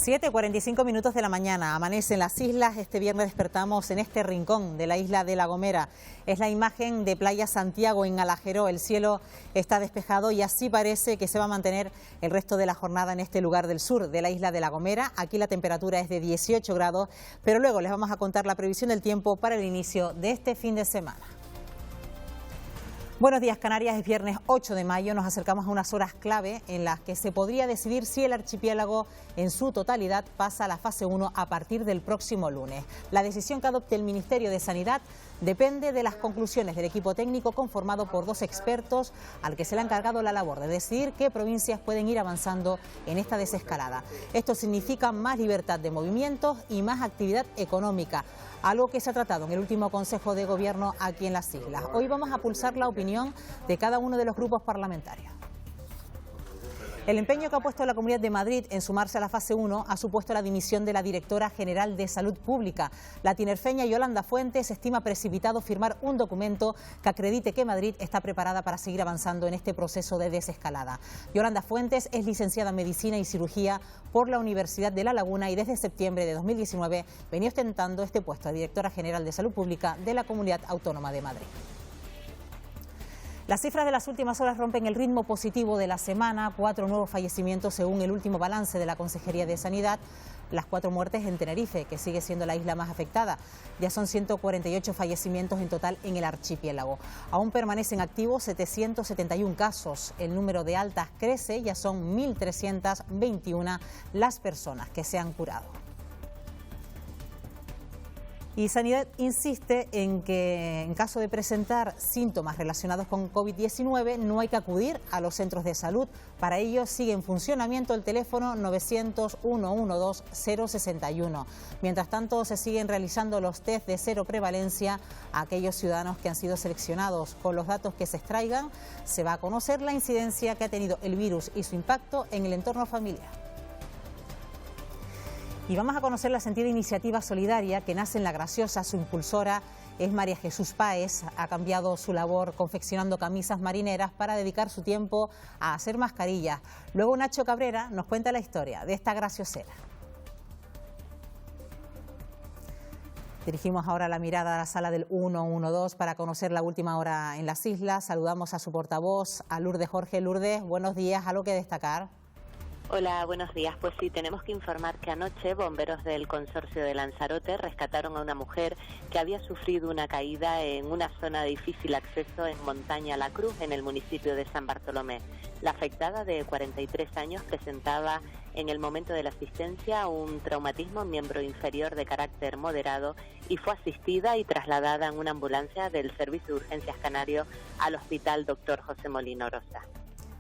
7:45 minutos de la mañana, amanece en las islas. Este viernes despertamos en este rincón de la isla de La Gomera. Es la imagen de Playa Santiago en Alajeró. El cielo está despejado y así parece que se va a mantener el resto de la jornada en este lugar del sur de la isla de La Gomera. Aquí la temperatura es de 18 grados, pero luego les vamos a contar la previsión del tiempo para el inicio de este fin de semana. Buenos días, Canarias. Es viernes 8 de mayo. Nos acercamos a unas horas clave en las que se podría decidir si el archipiélago en su totalidad pasa a la fase 1 a partir del próximo lunes. La decisión que adopte el Ministerio de Sanidad depende de las conclusiones del equipo técnico conformado por 2 expertos al que se le ha encargado la labor de decidir qué provincias pueden ir avanzando en esta desescalada. Esto significa más libertad de movimientos y más actividad económica, algo que se ha tratado en el último Consejo de Gobierno aquí en las islas. Hoy vamos a pulsar la opinión de cada uno de los grupos parlamentarios. El empeño que ha puesto la Comunidad de Madrid en sumarse a la fase 1 ha supuesto la dimisión de la directora general de Salud Pública. La tinerfeña Yolanda Fuentes estima precipitado firmar un documento que acredite que Madrid está preparada para seguir avanzando en este proceso de desescalada. Yolanda Fuentes es licenciada en Medicina y Cirugía por la Universidad de La Laguna y desde septiembre de 2019 venía ostentando este puesto de directora general de Salud Pública de la Comunidad Autónoma de Madrid. Las cifras de las últimas horas rompen el ritmo positivo de la semana. 4 nuevos fallecimientos según el último balance de la Consejería de Sanidad. Las 4 muertes en Tenerife, que sigue siendo la isla más afectada. Ya son 148 fallecimientos en total en el archipiélago. Aún permanecen activos 771 casos. El número de altas crece, ya son 1.321 las personas que se han curado. Y Sanidad insiste en que en caso de presentar síntomas relacionados con COVID-19 no hay que acudir a los centros de salud. Para ello sigue en funcionamiento el teléfono 900-112-061. Mientras tanto se siguen realizando los test de cero prevalencia a aquellos ciudadanos que han sido seleccionados. Con los datos que se extraigan se va a conocer la incidencia que ha tenido el virus y su impacto en el entorno familiar. Y vamos a conocer la sentida iniciativa solidaria que nace en La Graciosa. Su impulsora es María Jesús Páez. Ha cambiado su labor confeccionando camisas marineras para dedicar su tiempo a hacer mascarillas. Luego Nacho Cabrera nos cuenta la historia de esta graciosera. Dirigimos ahora la mirada a la sala del 112 para conocer la última hora en las islas. Saludamos a su portavoz, a Lourdes Jorge. Lourdes, buenos días. ¿Algo que destacar? Hola, buenos días. Pues sí, tenemos que informar que anoche bomberos del consorcio de Lanzarote rescataron a una mujer que había sufrido una caída en una zona de difícil acceso en Montaña La Cruz, en el municipio de San Bartolomé. La afectada, de 43 años, presentaba en el momento de la asistencia un traumatismo miembro inferior de carácter moderado y fue asistida y trasladada en una ambulancia del Servicio de Urgencias Canario al Hospital Dr. José Molino Rosa.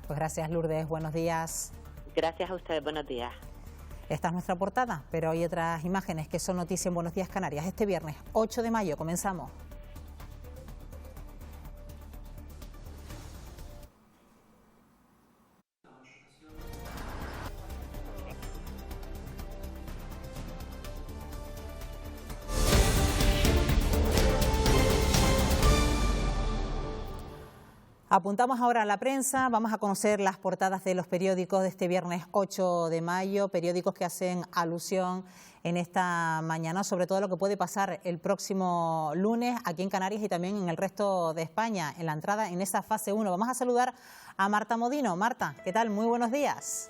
Pues gracias, Lourdes. Buenos días. Gracias a ustedes, buenos días. Esta es nuestra portada, pero hay otras imágenes que son noticia en Buenos Días Canarias. Este viernes 8 de mayo comenzamos. Apuntamos ahora a la prensa, vamos a conocer las portadas de los periódicos de este viernes 8 de mayo, periódicos que hacen alusión en esta mañana sobre todo lo que puede pasar el próximo lunes aquí en Canarias y también en el resto de España, en la entrada en esa fase 1. Vamos a saludar a Marta Modino. Marta, ¿qué tal? Muy buenos días.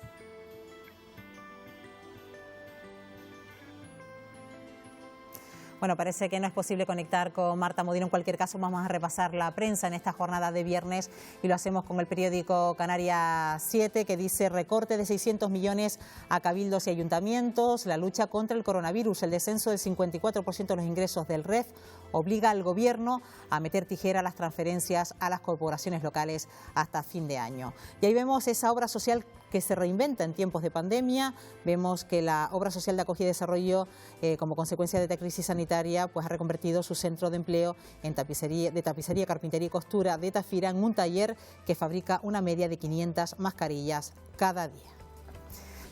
Bueno, parece que no es posible conectar con Marta Modino. En cualquier caso, vamos a repasar la prensa en esta jornada de viernes y lo hacemos con el periódico Canarias 7, que dice recorte de 600 millones a cabildos y ayuntamientos, la lucha contra el coronavirus, el descenso del 54% de los ingresos del REF obliga al Gobierno a meter tijera a las transferencias a las corporaciones locales hasta fin de año. Y ahí vemos esa obra social que se reinventa en tiempos de pandemia. Vemos que la obra social de acogida y desarrollo, como consecuencia de esta crisis sanitaria, pues ha reconvertido su centro de empleo en tapicería, carpintería y costura de Tafira en un taller que fabrica una media de 500 mascarillas cada día.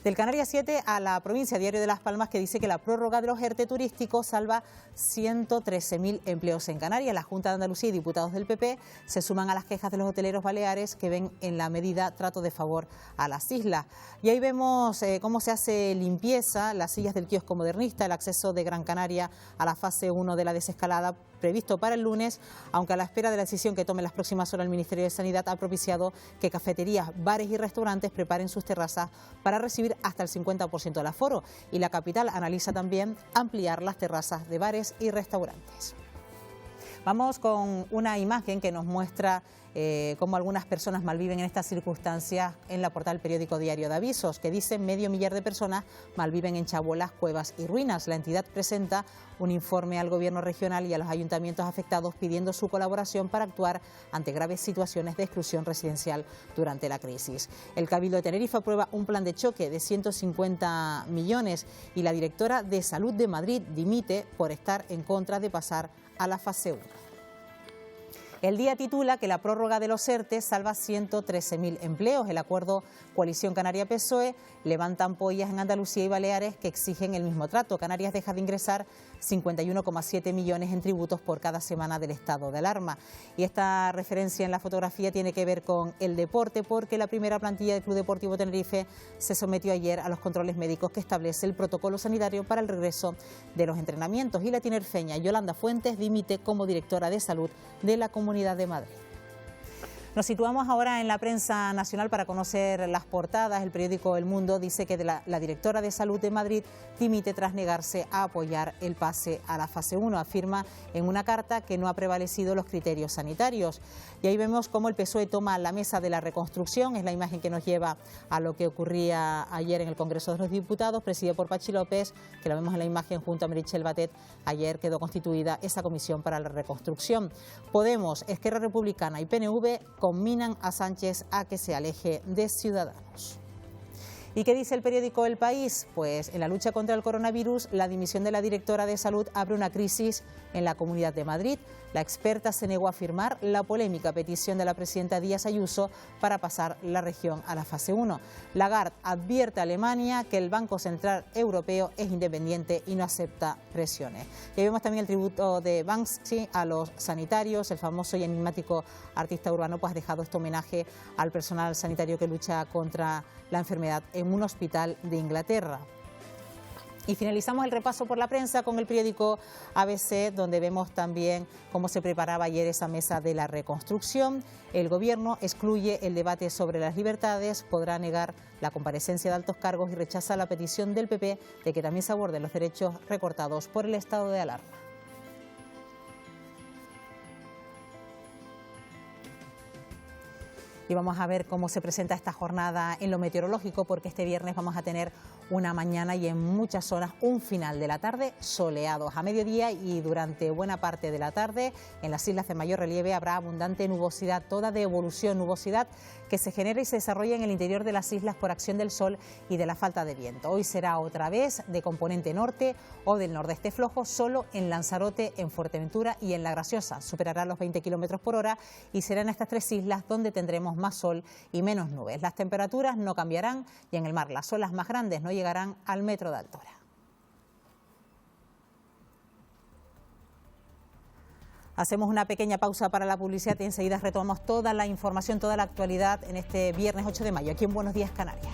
Del Canarias 7 a la provincia, Diario de Las Palmas, que dice que la prórroga de los ERTE turísticos salva 113.000 empleos en Canarias. La Junta de Andalucía y diputados del PP se suman a las quejas de los hoteleros baleares que ven en la medida trato de favor a las islas. Y ahí vemos cómo se hace limpieza, las sillas del kiosco modernista, el acceso de Gran Canaria a la fase 1 de la desescalada previsto para el lunes, aunque a la espera de la decisión que tome en las próximas horas el Ministerio de Sanidad ha propiciado que cafeterías, bares y restaurantes preparen sus terrazas para recibir hasta el 50% del aforo, y la capital analiza también ampliar las terrazas de bares y restaurantes. Vamos con una imagen que nos muestra cómo algunas personas malviven en estas circunstancias en la portada del periódico Diario de Avisos, que dice: 500.000 de personas malviven en chabolas, cuevas y ruinas. La entidad presenta un informe al Gobierno regional y a los ayuntamientos afectados pidiendo su colaboración para actuar ante graves situaciones de exclusión residencial durante la crisis. El Cabildo de Tenerife aprueba un plan de choque de 150 millones y la directora de Salud de Madrid dimite por estar en contra de pasar a la fase 1. El Día titula que la prórroga de los ERTE salva 113.000 empleos. El acuerdo Coalición Canaria-PSOE levanta ampollas en Andalucía y Baleares que exigen el mismo trato. Canarias deja de ingresar 51,7 millones en tributos por cada semana del estado de alarma. Y esta referencia en la fotografía tiene que ver con el deporte, porque la primera plantilla del Club Deportivo Tenerife se sometió ayer a los controles médicos que establece el protocolo sanitario para el regreso de los entrenamientos. Y la tinerfeña Yolanda Fuentes dimite como directora de salud de la Comunidad de Madrid. Nos situamos ahora en la prensa nacional para conocer las portadas. El periódico El Mundo dice que la directora de Salud de Madrid dimite tras negarse a apoyar el pase a la fase 1. Afirma en una carta que no ha prevalecido los criterios sanitarios. Y ahí vemos cómo el PSOE toma la mesa de la reconstrucción. Es la imagen que nos lleva a lo que ocurría ayer en el Congreso de los Diputados, presidido por Pachi López, que lo vemos en la imagen junto a Meritxell Batet. Ayer quedó constituida esa comisión para la reconstrucción. Podemos, Esquerra Republicana y PNV conminan a Sánchez a que se aleje de Ciudadanos. ¿Y qué dice el periódico El País? Pues en la lucha contra el coronavirus, la dimisión de la directora de Salud abre una crisis en la Comunidad de Madrid. La experta se negó a firmar la polémica petición de la presidenta Díaz Ayuso para pasar la región a la fase 1. Lagarde advierte a Alemania que el Banco Central Europeo es independiente y no acepta presiones. Y vemos también el tributo de Banksy a los sanitarios. El famoso y enigmático artista urbano pues ha dejado este homenaje al personal sanitario que lucha contra la enfermedad en un hospital de Inglaterra. Y finalizamos el repaso por la prensa con el periódico ABC, donde vemos también cómo se preparaba ayer esa mesa de la reconstrucción. El Gobierno excluye el debate sobre las libertades, podrá negar la comparecencia de altos cargos y rechaza la petición del PP de que también se aborden los derechos recortados por el estado de alarma. Y vamos a ver cómo se presenta esta jornada en lo meteorológico, porque este viernes vamos a tener una mañana y en muchas zonas un final de la tarde soleados. A mediodía y durante buena parte de la tarde en las islas de mayor relieve habrá abundante nubosidad, toda de evolución, nubosidad que se genera y se desarrolla en el interior de las islas por acción del sol y de la falta de viento. Hoy será otra vez de componente norte o del nordeste flojo, solo en Lanzarote, en Fuerteventura y en La Graciosa. Superará los 20 kilómetros por hora y será en estas tres islas donde tendremos más sol y menos nubes. Las temperaturas no cambiarán y en el mar las olas más grandes no llegarán al metro de altura. Hacemos una pequeña pausa para la publicidad y enseguida retomamos toda la información, toda la actualidad en este viernes 8 de mayo, aquí en Buenos Días Canarias.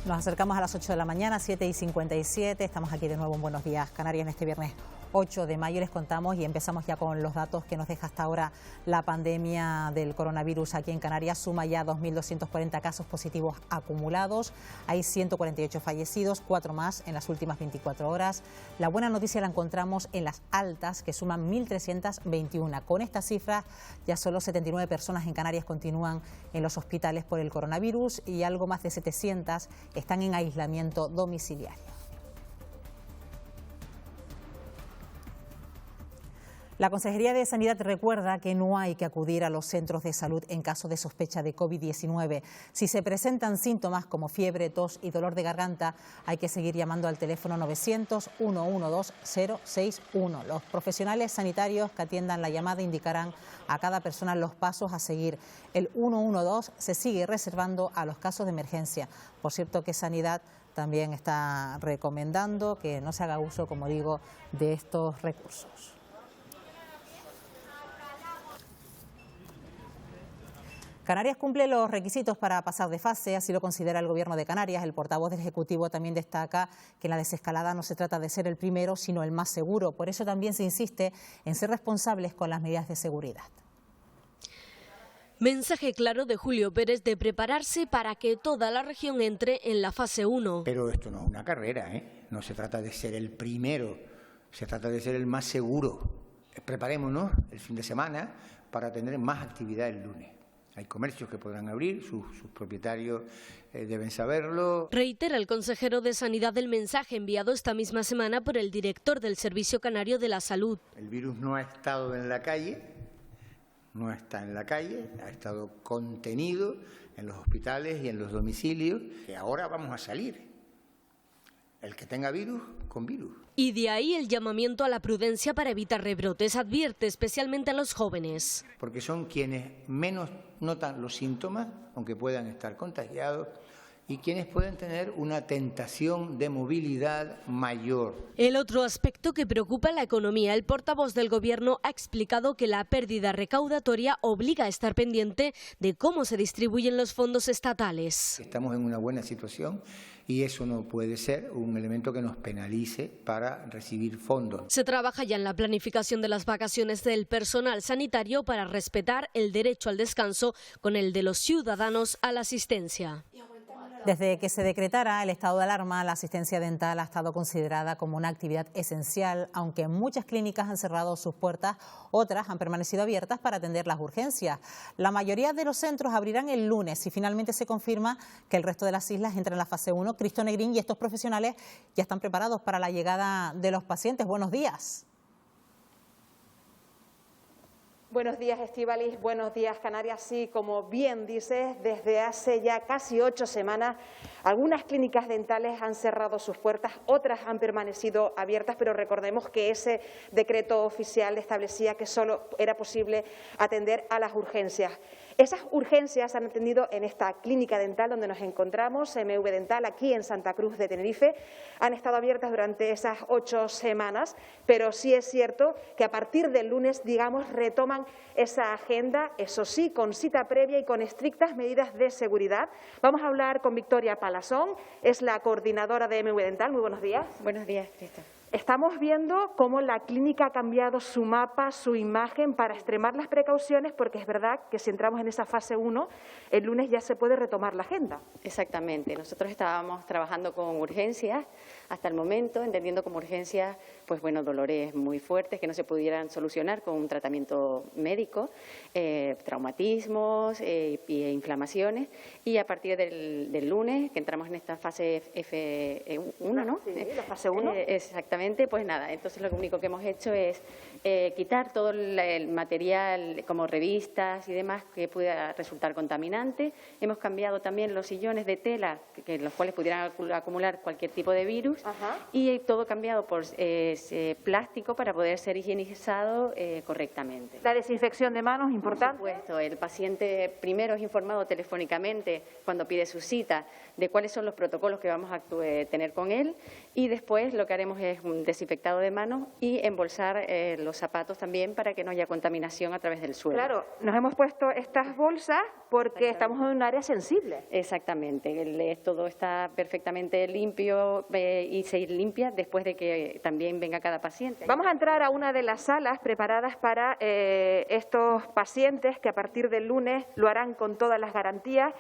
Nos acercamos a las 8 de la mañana, 7:57. Estamos aquí de nuevo en Buenos Días Canarias en este viernes 8 de mayo. Les contamos y empezamos ya con los datos que nos deja hasta ahora la pandemia del coronavirus aquí en Canarias. Suma ya 2.240 casos positivos acumulados. Hay 148 fallecidos, 4 más en las últimas 24 horas. La buena noticia la encontramos en las altas, que suman 1.321. Con esta cifra, ya solo 79 personas en Canarias continúan en los hospitales por el coronavirus y algo más de 700 están en aislamiento domiciliario. La Consejería de Sanidad recuerda que no hay que acudir a los centros de salud en caso de sospecha de COVID-19. Si se presentan síntomas como fiebre, tos y dolor de garganta, hay que seguir llamando al teléfono 900-112-061. Los profesionales sanitarios que atiendan la llamada indicarán a cada persona los pasos a seguir. El 112 se sigue reservando a los casos de emergencia. Por cierto que Sanidad también está recomendando que no se haga uso, como digo, de estos recursos. Canarias cumple los requisitos para pasar de fase, así lo considera el Gobierno de Canarias. El portavoz del Ejecutivo también destaca que en la desescalada no se trata de ser el primero, sino el más seguro. Por eso también se insiste en ser responsables con las medidas de seguridad. Mensaje claro de Julio Pérez de prepararse para que toda la región entre en la fase 1. Pero esto no es una carrera, ¿eh? No se trata de ser el primero, se trata de ser el más seguro. Preparémonos el fin de semana para tener más actividad el lunes. Hay comercios que podrán abrir, sus propietarios deben saberlo. Reitera el consejero de Sanidad el mensaje enviado esta misma semana por el director del Servicio Canario de la Salud. El virus no ha estado en la calle, no está en la calle, ha estado contenido en los hospitales y en los domicilios, que ahora vamos a salir. El que tenga virus, con virus. Y de ahí el llamamiento a la prudencia para evitar rebrotes, advierte especialmente a los jóvenes. Porque son quienes menos notan los síntomas, aunque puedan estar contagiados, y quienes pueden tener una tentación de movilidad mayor. El otro aspecto que preocupa a la economía, el portavoz del Gobierno ha explicado que la pérdida recaudatoria obliga a estar pendiente de cómo se distribuyen los fondos estatales. Estamos en una buena situación y eso no puede ser un elemento que nos penalice para recibir fondos. Se trabaja ya en la planificación de las vacaciones del personal sanitario para respetar el derecho al descanso con el de los ciudadanos a la asistencia. Desde que se decretara el estado de alarma, la asistencia dental ha estado considerada como una actividad esencial, aunque muchas clínicas han cerrado sus puertas, otras han permanecido abiertas para atender las urgencias. La mayoría de los centros abrirán el lunes y finalmente se confirma que el resto de las islas entran en la fase 1. Cristo Negrín y estos profesionales ya están preparados para la llegada de los pacientes. Buenos días. Buenos días, Estíbaliz. Buenos días, Canarias. Sí, como bien dices, desde hace ya casi 8 semanas, algunas clínicas dentales han cerrado sus puertas, otras han permanecido abiertas, pero recordemos que ese decreto oficial establecía que solo era posible atender a las urgencias. Esas urgencias se han atendido en esta clínica dental donde nos encontramos, MV Dental, aquí en Santa Cruz de Tenerife. Han estado abiertas durante esas 8 semanas, pero sí es cierto que a partir del lunes, digamos, retoman esa agenda, eso sí, con cita previa y con estrictas medidas de seguridad. Vamos a hablar con Victoria Palazón, es la coordinadora de MV Dental. Muy buenos días. Buenos días, Cristo. Estamos viendo cómo la clínica ha cambiado su mapa, su imagen, para extremar las precauciones, porque es verdad que si entramos en esa fase 1, el lunes ya se puede retomar la agenda. Exactamente. Nosotros estábamos trabajando con urgencias hasta el momento, entendiendo como urgencias, pues bueno, dolores muy fuertes que no se pudieran solucionar con un tratamiento médico, traumatismos e inflamaciones. Y a partir del lunes, que entramos en esta fase F1, ¿no? Sí, la fase 1. Exactamente. Pues nada, entonces lo único que hemos hecho es quitar todo el material como revistas y demás que pudiera resultar contaminante. Hemos cambiado también los sillones de tela, en los cuales pudieran acumular cualquier tipo de virus. Ajá. Y todo cambiado por plástico para poder ser higienizado correctamente. La desinfección de manos, importante. Por supuesto, el paciente primero es informado telefónicamente cuando pide su cita de cuáles son los protocolos que vamos a tener con él, y después lo que haremos es un desinfectado de manos y embolsar los zapatos también para que no haya contaminación a través del suelo. Claro, nos hemos puesto estas bolsas porque estamos en un área sensible. Exactamente, todo está perfectamente limpio y se limpia después de que también venga cada paciente. Vamos a entrar a una de las salas preparadas para estos pacientes que a partir del lunes lo harán con todas las garantías.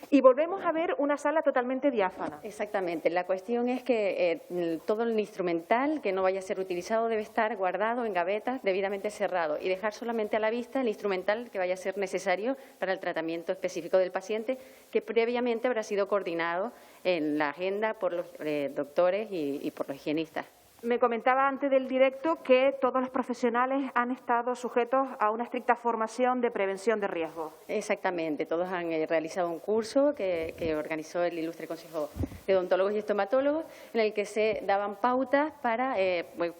Y volvemos a ver una sala totalmente diáfana. Exactamente. La cuestión es que todo el instrumental que no vaya a ser utilizado debe estar guardado en gavetas debidamente cerrado y dejar solamente a la vista el instrumental que vaya a ser necesario para el tratamiento específico del paciente, que previamente habrá sido coordinado en la agenda por los doctores y por los higienistas. Me comentaba antes del directo que todos los profesionales han estado sujetos a una estricta formación de prevención de riesgos. Exactamente, todos han realizado un curso que organizó el Ilustre Consejo de Odontólogos y Estomatólogos, en el que se daban pautas para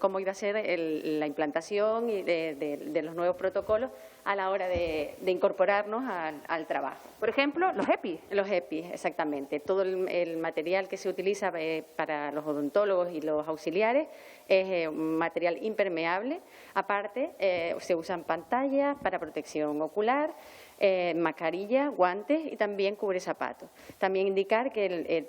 cómo iba a ser la implantación y de los nuevos protocolos a la hora de incorporarnos al trabajo. Por ejemplo, los EPI. Los EPI, exactamente. Todo el material que se utiliza para los odontólogos y los auxiliares es un material impermeable. Aparte, se usan pantallas para protección ocular, mascarilla, guantes y también cubre zapatos. También indicar que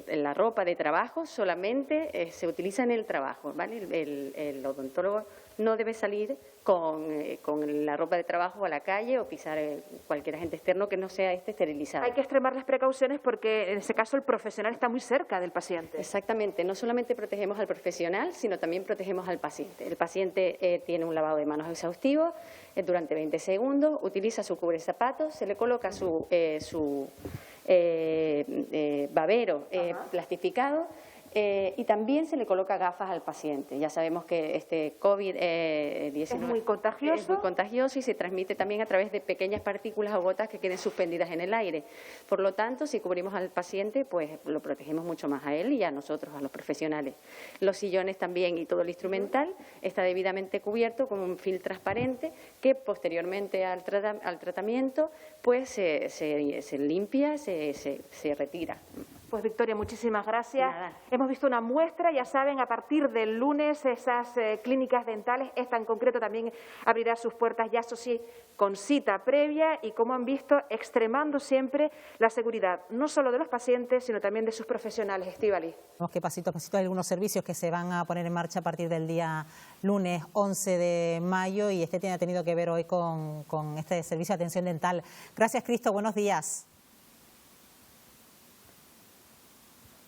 la ropa de trabajo solamente se utiliza en el trabajo, ¿vale? El odontólogo no debe salir con la ropa de trabajo a la calle o pisar cualquier agente externo que no sea esterilizado. Hay que extremar las precauciones porque en ese caso el profesional está muy cerca del paciente. Exactamente, no solamente protegemos al profesional, sino también protegemos al paciente. El paciente tiene un lavado de manos exhaustivo durante 20 segundos, utiliza su cubrezapatos, se le coloca su babero plastificado. Y también se le coloca gafas al paciente. Ya sabemos que este COVID-19 es muy contagioso y se transmite también a través de pequeñas partículas o gotas que queden suspendidas en el aire. Por lo tanto, si cubrimos al paciente, pues lo protegemos mucho más a él y a nosotros, a los profesionales. Los sillones también y todo el instrumental está debidamente cubierto con un film transparente que posteriormente al tratamiento pues se limpia, se retira. Pues Victoria, muchísimas gracias. Nada. Hemos visto una muestra, ya saben, a partir del lunes esas clínicas dentales, esta en concreto también abrirá sus puertas, ya eso sí, con cita previa y, como han visto, extremando siempre la seguridad, no solo de los pacientes, sino también de sus profesionales. Estíbaliz. Vemos que pasito a pasito hay algunos servicios que se van a poner en marcha a partir del día lunes 11 de mayo y este ha tenido que ver hoy con este servicio de atención dental. Gracias, Cristo. Buenos días.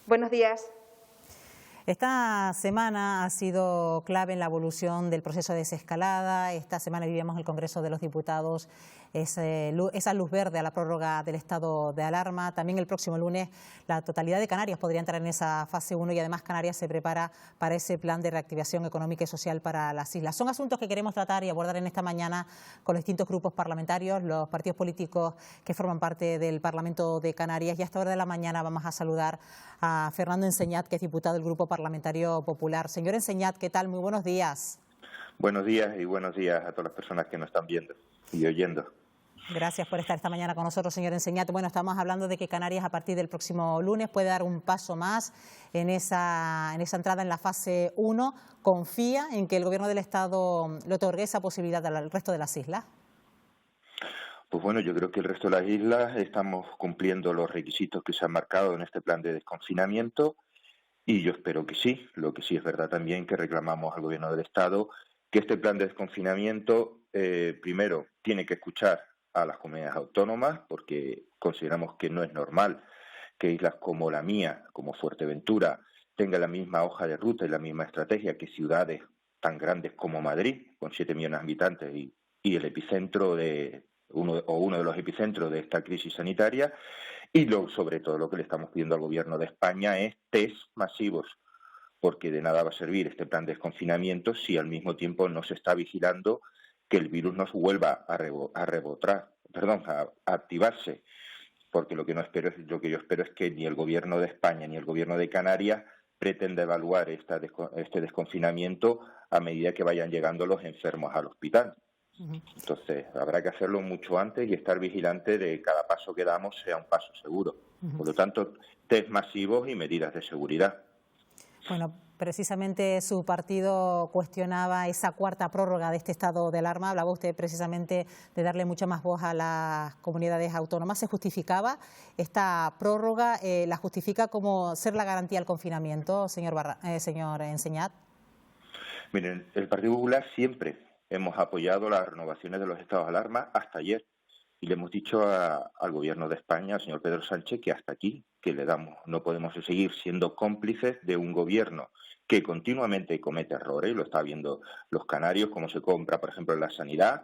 Buenos días. Esta semana ha sido clave en la evolución del proceso de desescalada. Esta semana vivíamos en el Congreso de los Diputados esa luz verde a la prórroga del estado de alarma. También el próximo lunes la totalidad de Canarias podría entrar en esa fase 1 y además Canarias se prepara para ese plan de reactivación económica y social para las islas. Son asuntos que queremos tratar y abordar en esta mañana con los distintos grupos parlamentarios, los partidos políticos que forman parte del Parlamento de Canarias. Y a esta hora de la mañana vamos a saludar a Fernando Enseñat, que es diputado del Grupo Parlamentario Popular. Señor Enseñat, ¿qué tal? Muy buenos días. Buenos días y buenos días a todas las personas que nos están viendo y oyendo. Gracias por estar esta mañana con nosotros, señor Enseñat. Bueno, estamos hablando de que Canarias a partir del próximo lunes puede dar un paso más en esa entrada en la fase 1. ¿Confía en que el Gobierno del Estado le otorgue esa posibilidad al resto de las islas? Pues bueno, yo creo que el resto de las islas estamos cumpliendo los requisitos que se han marcado en este plan de desconfinamiento y yo espero que sí. Lo que sí es verdad también que reclamamos al Gobierno del Estado que este plan de desconfinamiento primero tiene que escuchar a las comunidades autónomas porque consideramos que no es normal que islas como la mía, como Fuerteventura, tengan la misma hoja de ruta y la misma estrategia que ciudades tan grandes como Madrid, con 7 millones de habitantes y el epicentro de uno de los epicentros de esta crisis sanitaria. Y sobre todo lo que le estamos pidiendo al Gobierno de España es test masivos, porque de nada va a servir este plan de desconfinamiento si al mismo tiempo no se está vigilando que el virus no vuelva a activarse, porque lo que yo espero es que ni el Gobierno de España ni el Gobierno de Canarias pretenda evaluar este desconfinamiento a medida que vayan llegando los enfermos al hospital. Entonces, habrá que hacerlo mucho antes y estar vigilante de cada paso que damos sea un paso seguro. Por lo tanto, test masivos y medidas de seguridad. Bueno, precisamente su partido cuestionaba esa cuarta prórroga de este estado de alarma. Hablaba usted precisamente de darle mucha más voz a las comunidades autónomas. ¿Se justificaba esta prórroga? ¿La justifica como ser la garantía del confinamiento, señor Enseñat? Miren, el Partido Popular siempre hemos apoyado las renovaciones de los estados de alarma hasta ayer. Y le hemos dicho al Gobierno de España, al señor Pedro Sánchez, que hasta aquí, que no podemos seguir siendo cómplices de un gobierno que continuamente comete errores, y lo está viendo los canarios, como se compra, por ejemplo, en la sanidad,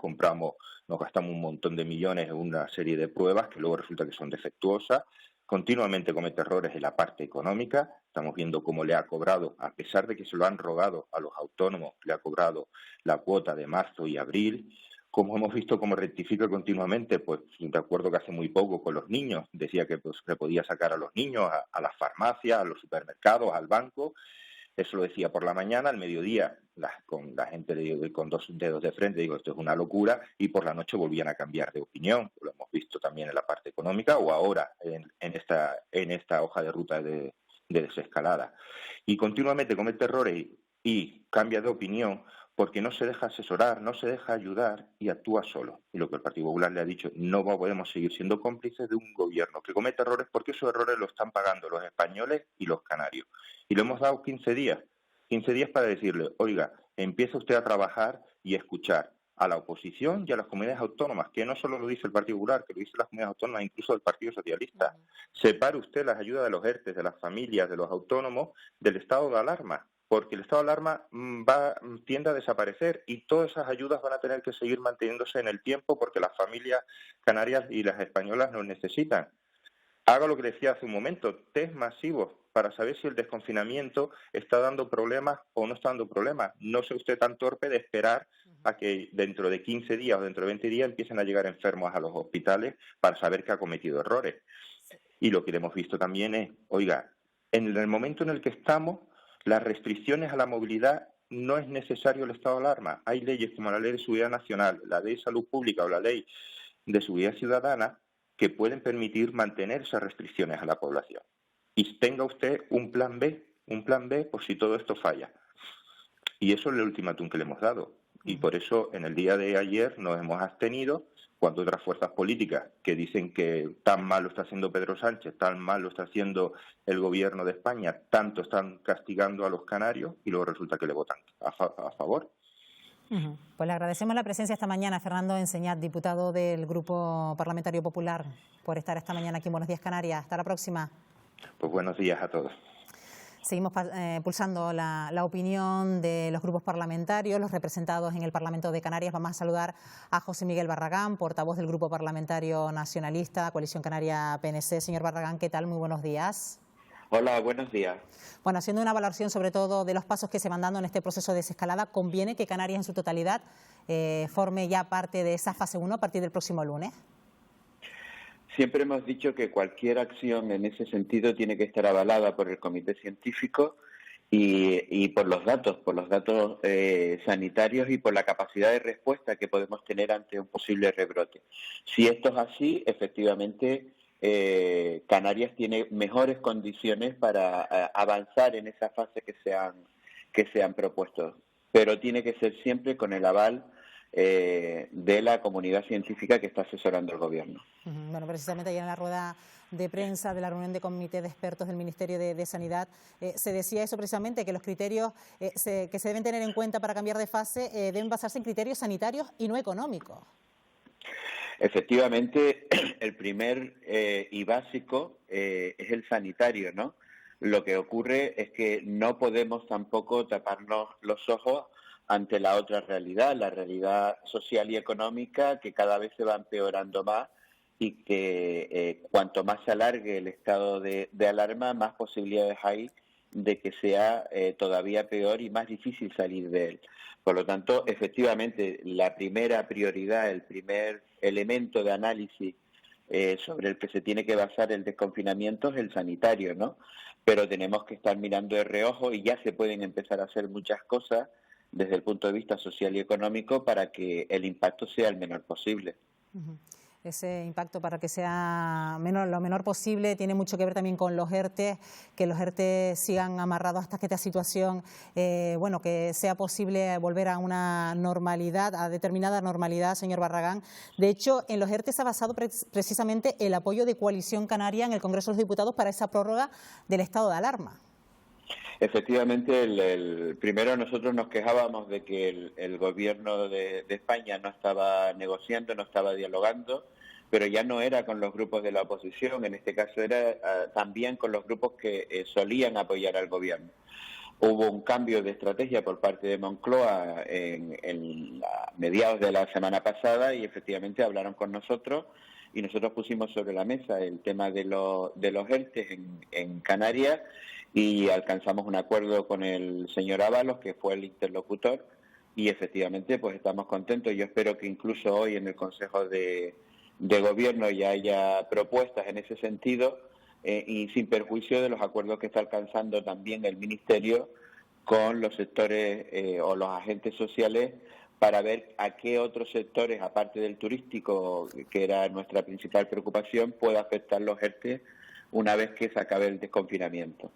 nos gastamos un montón de millones en una serie de pruebas que luego resulta que son defectuosas, continuamente comete errores en la parte económica. Estamos viendo cómo le ha cobrado, a pesar de que se lo han rogado a los autónomos, le ha cobrado la cuota de marzo y abril. Como hemos visto cómo rectifica continuamente, pues de acuerdo que hace muy poco con los niños, decía que pues, se podía sacar a los niños a las farmacias, a los supermercados, al banco. Eso lo decía por la mañana, al mediodía, con la gente con dos dedos de frente, digo, esto es una locura, y por la noche volvían a cambiar de opinión. Lo hemos visto también en la parte económica o ahora en esta hoja de ruta de desescalada. Y continuamente comete errores y cambia de opinión porque no se deja asesorar, no se deja ayudar y actúa solo. Y lo que el Partido Popular le ha dicho, no podemos seguir siendo cómplices de un gobierno que comete errores porque esos errores los están pagando los españoles y los canarios. Y le hemos dado 15 días para decirle, oiga, empieza usted a trabajar y a escuchar a la oposición y a las comunidades autónomas, que no solo lo dice el Partido Popular, que lo dicen las comunidades autónomas, incluso el Partido Socialista. Separe usted las ayudas de los ERTE, de las familias, de los autónomos, del estado de alarma, porque el estado de alarma tiende a desaparecer y todas esas ayudas van a tener que seguir manteniéndose en el tiempo porque las familias canarias y las españolas nos necesitan. Haga lo que decía hace un momento, test masivos para saber si el desconfinamiento está dando problemas o no está dando problemas. No sea usted tan torpe de esperar a que dentro de 15 días o dentro de 20 días empiecen a llegar enfermos a los hospitales para saber que ha cometido errores. Y lo que hemos visto también es, oiga, en el momento en el que estamos, las restricciones a la movilidad no es necesario el estado de alarma. Hay leyes como la Ley de Seguridad Nacional, la Ley de Salud Pública o la Ley de Seguridad Ciudadana que pueden permitir mantener esas restricciones a la población. Y tenga usted un plan B por si todo esto falla. Y eso es el ultimátum que le hemos dado. Y por eso en el día de ayer nos hemos abstenido cuando otras fuerzas políticas que dicen que tan mal lo está haciendo Pedro Sánchez, tan mal lo está haciendo el gobierno de España, tanto están castigando a los canarios y luego resulta que le votan a favor. Pues le agradecemos la presencia esta mañana, Fernando Enseñat, diputado del Grupo Parlamentario Popular, por estar esta mañana aquí en Buenos Días Canarias. Hasta la próxima. Pues buenos días a todos. Seguimos pulsando la opinión de los grupos parlamentarios, los representados en el Parlamento de Canarias. Vamos a saludar a José Miguel Barragán, portavoz del Grupo Parlamentario Nacionalista, Coalición Canaria PNC. Señor Barragán, ¿qué tal? Muy buenos días. Hola, buenos días. Bueno, haciendo una valoración sobre todo de los pasos que se van dando en este proceso de desescalada, ¿conviene que Canarias en su totalidad forme ya parte de esa fase 1 a partir del próximo lunes? Siempre hemos dicho que cualquier acción en ese sentido tiene que estar avalada por el Comité Científico y por los datos sanitarios y por la capacidad de respuesta que podemos tener ante un posible rebrote. Si esto es así, efectivamente, Canarias tiene mejores condiciones para avanzar en esa fase que se han propuesto, pero tiene que ser siempre con el aval de la comunidad científica que está asesorando el gobierno. Bueno, precisamente ayer en la rueda de prensa de la reunión de comité de expertos del Ministerio de Sanidad se decía eso precisamente, que los criterios que se deben tener en cuenta para cambiar de fase deben basarse en criterios sanitarios y no económicos. Efectivamente, el primer y básico es el sanitario, ¿no? Lo que ocurre es que no podemos tampoco taparnos los ojos ante la otra realidad, la realidad social y económica, que cada vez se va empeorando más y que cuanto más se alargue el estado de alarma, más posibilidades hay de que sea todavía peor y más difícil salir de él. Por lo tanto, efectivamente, la primera prioridad, el primer elemento de análisis sobre el que se tiene que basar el desconfinamiento es el sanitario, ¿no? Pero tenemos que estar mirando de reojo y ya se pueden empezar a hacer muchas cosas desde el punto de vista social y económico para que el impacto sea el menor posible. Ese impacto, para que sea lo menor posible, tiene mucho que ver también con los ERTE, que los ERTE sigan amarrados hasta que esta situación, que sea posible volver a una normalidad, a determinada normalidad, señor Barragán. De hecho, en los ERTE se ha basado precisamente el apoyo de Coalición Canaria en el Congreso de los Diputados para esa prórroga del estado de alarma. Efectivamente, primero nosotros nos quejábamos de que el gobierno de España no estaba negociando, no estaba dialogando, pero ya no era con los grupos de la oposición, en este caso era también con los grupos que solían apoyar al gobierno. hubo un cambio de estrategia por parte de Moncloa mediados de la semana pasada y efectivamente hablaron con nosotros y nosotros pusimos sobre la mesa el tema de los ERTE en Canarias y alcanzamos un acuerdo con el señor Ábalos, que fue el interlocutor, y efectivamente pues estamos contentos. Yo espero que incluso hoy en el Consejo de Gobierno ya haya propuestas en ese sentido y sin perjuicio de los acuerdos que está alcanzando también el Ministerio con los sectores o los agentes sociales para ver a qué otros sectores, aparte del turístico, que era nuestra principal preocupación, puede afectar los ERTE una vez que se acabe el desconfinamiento.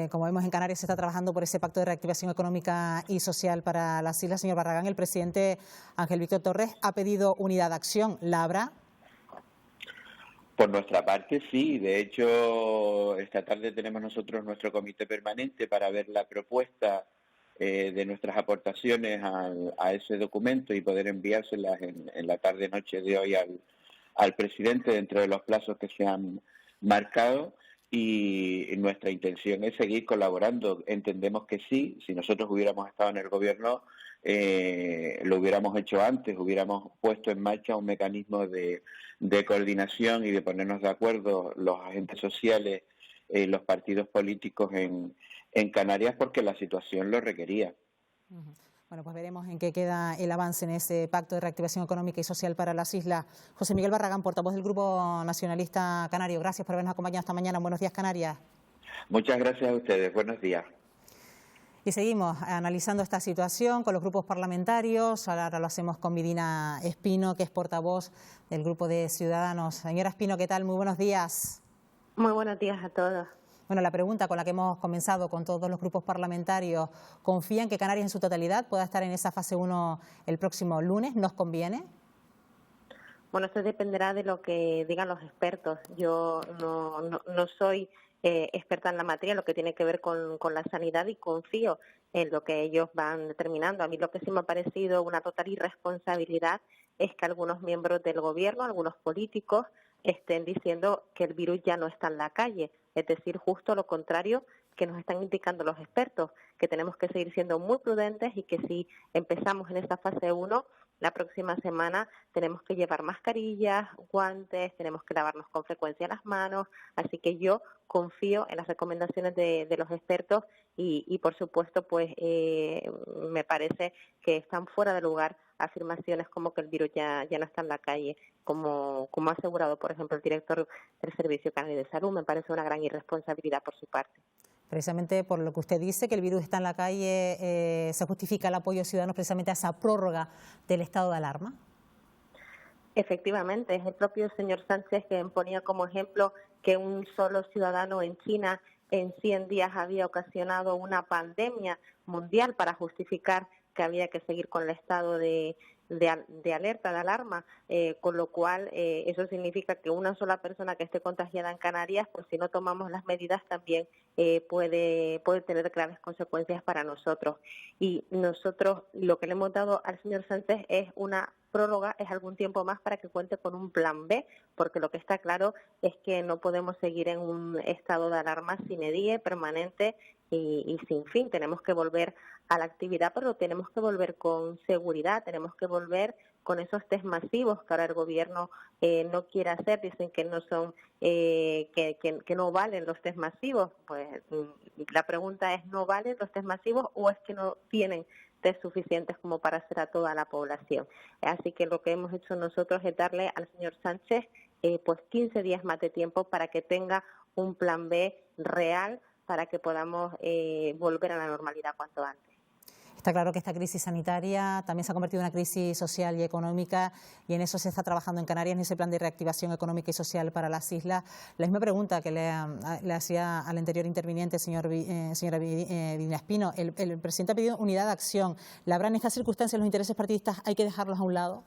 Como vemos, en Canarias se está trabajando por ese pacto de reactivación económica y social para las islas. Señor Barragán, el presidente Ángel Víctor Torres ha pedido unidad de acción. ¿La habrá? Por nuestra parte, sí. De hecho, esta tarde tenemos nosotros nuestro comité permanente para ver la propuesta de nuestras aportaciones a ese documento y poder enviárselas en la tarde-noche de hoy al presidente dentro de los plazos que se han marcado. Y nuestra intención es seguir colaborando. Entendemos que sí, si nosotros hubiéramos estado en el gobierno, lo hubiéramos hecho antes, hubiéramos puesto en marcha un mecanismo de coordinación y de ponernos de acuerdo los agentes sociales, los partidos políticos en Canarias, porque la situación lo requería. Bueno, pues veremos en qué queda el avance en ese pacto de reactivación económica y social para las islas. José Miguel Barragán, portavoz del Grupo Nacionalista Canario, gracias por habernos acompañado esta mañana. Buenos días, Canarias. Muchas gracias a ustedes. Buenos días. Y seguimos analizando esta situación con los grupos parlamentarios. Ahora lo hacemos con Vidina Espino, que es portavoz del Grupo de Ciudadanos. Señora Espino, ¿qué tal? Muy buenos días. Muy buenos días a todos. Bueno, la pregunta con la que hemos comenzado con todos los grupos parlamentarios, ¿confían que Canarias en su totalidad pueda estar en esa fase 1 el próximo lunes? ¿Nos conviene? Bueno, esto dependerá de lo que digan los expertos. Yo no soy experta en la materia, lo que tiene que ver con la sanidad, y confío en lo que ellos van determinando. A mí lo que sí me ha parecido una total irresponsabilidad es que algunos miembros del gobierno, algunos políticos, estén diciendo que el virus ya no está en la calle. Es decir, justo lo contrario que nos están indicando los expertos, que tenemos que seguir siendo muy prudentes y que si empezamos en esta fase 1, la próxima semana tenemos que llevar mascarillas, guantes, tenemos que lavarnos con frecuencia las manos. Así que yo confío en las recomendaciones de los expertos y por supuesto, pues me parece que están fuera de lugar afirmaciones como que el virus ya no está en la calle, como ha asegurado, por ejemplo, el director del Servicio Canario de Salud. Me parece una gran irresponsabilidad por su parte. Precisamente por lo que usted dice, que el virus está en la calle, ¿se justifica el apoyo ciudadano precisamente a esa prórroga del estado de alarma? Efectivamente, es el propio señor Sánchez quien ponía como ejemplo que un solo ciudadano en China en 100 días había ocasionado una pandemia mundial para justificar que había que seguir con el estado de alerta, de alarma, con lo cual eso significa que una sola persona que esté contagiada en Canarias, pues si no tomamos las medidas también puede tener graves consecuencias para nosotros. Y nosotros lo que le hemos dado al señor Sánchez es una prórroga, es algún tiempo más para que cuente con un plan B, porque lo que está claro es que no podemos seguir en un estado de alarma sine die, permanente y sin fin. Tenemos que volver a la actividad, pero tenemos que volver con seguridad, tenemos que volver con esos test masivos que ahora el gobierno no quiere hacer. Dicen que no son que no valen los test masivos. Pues la pregunta es, ¿no valen los test masivos o es que no tienen test suficientes como para hacer a toda la población? Así que lo que hemos hecho nosotros es darle al señor Sánchez pues 15 días más de tiempo para que tenga un plan B real, para que podamos volver a la normalidad cuanto antes. Está claro que esta crisis sanitaria también se ha convertido en una crisis social y económica, y en eso se está trabajando en Canarias, en ese plan de reactivación económica y social para las islas. La misma pregunta que le hacía al anterior interviniente, señora Vidina Espino. El presidente ha pedido unidad de acción. ¿La habrá en estas circunstancias los intereses partidistas hay que dejarlos a un lado?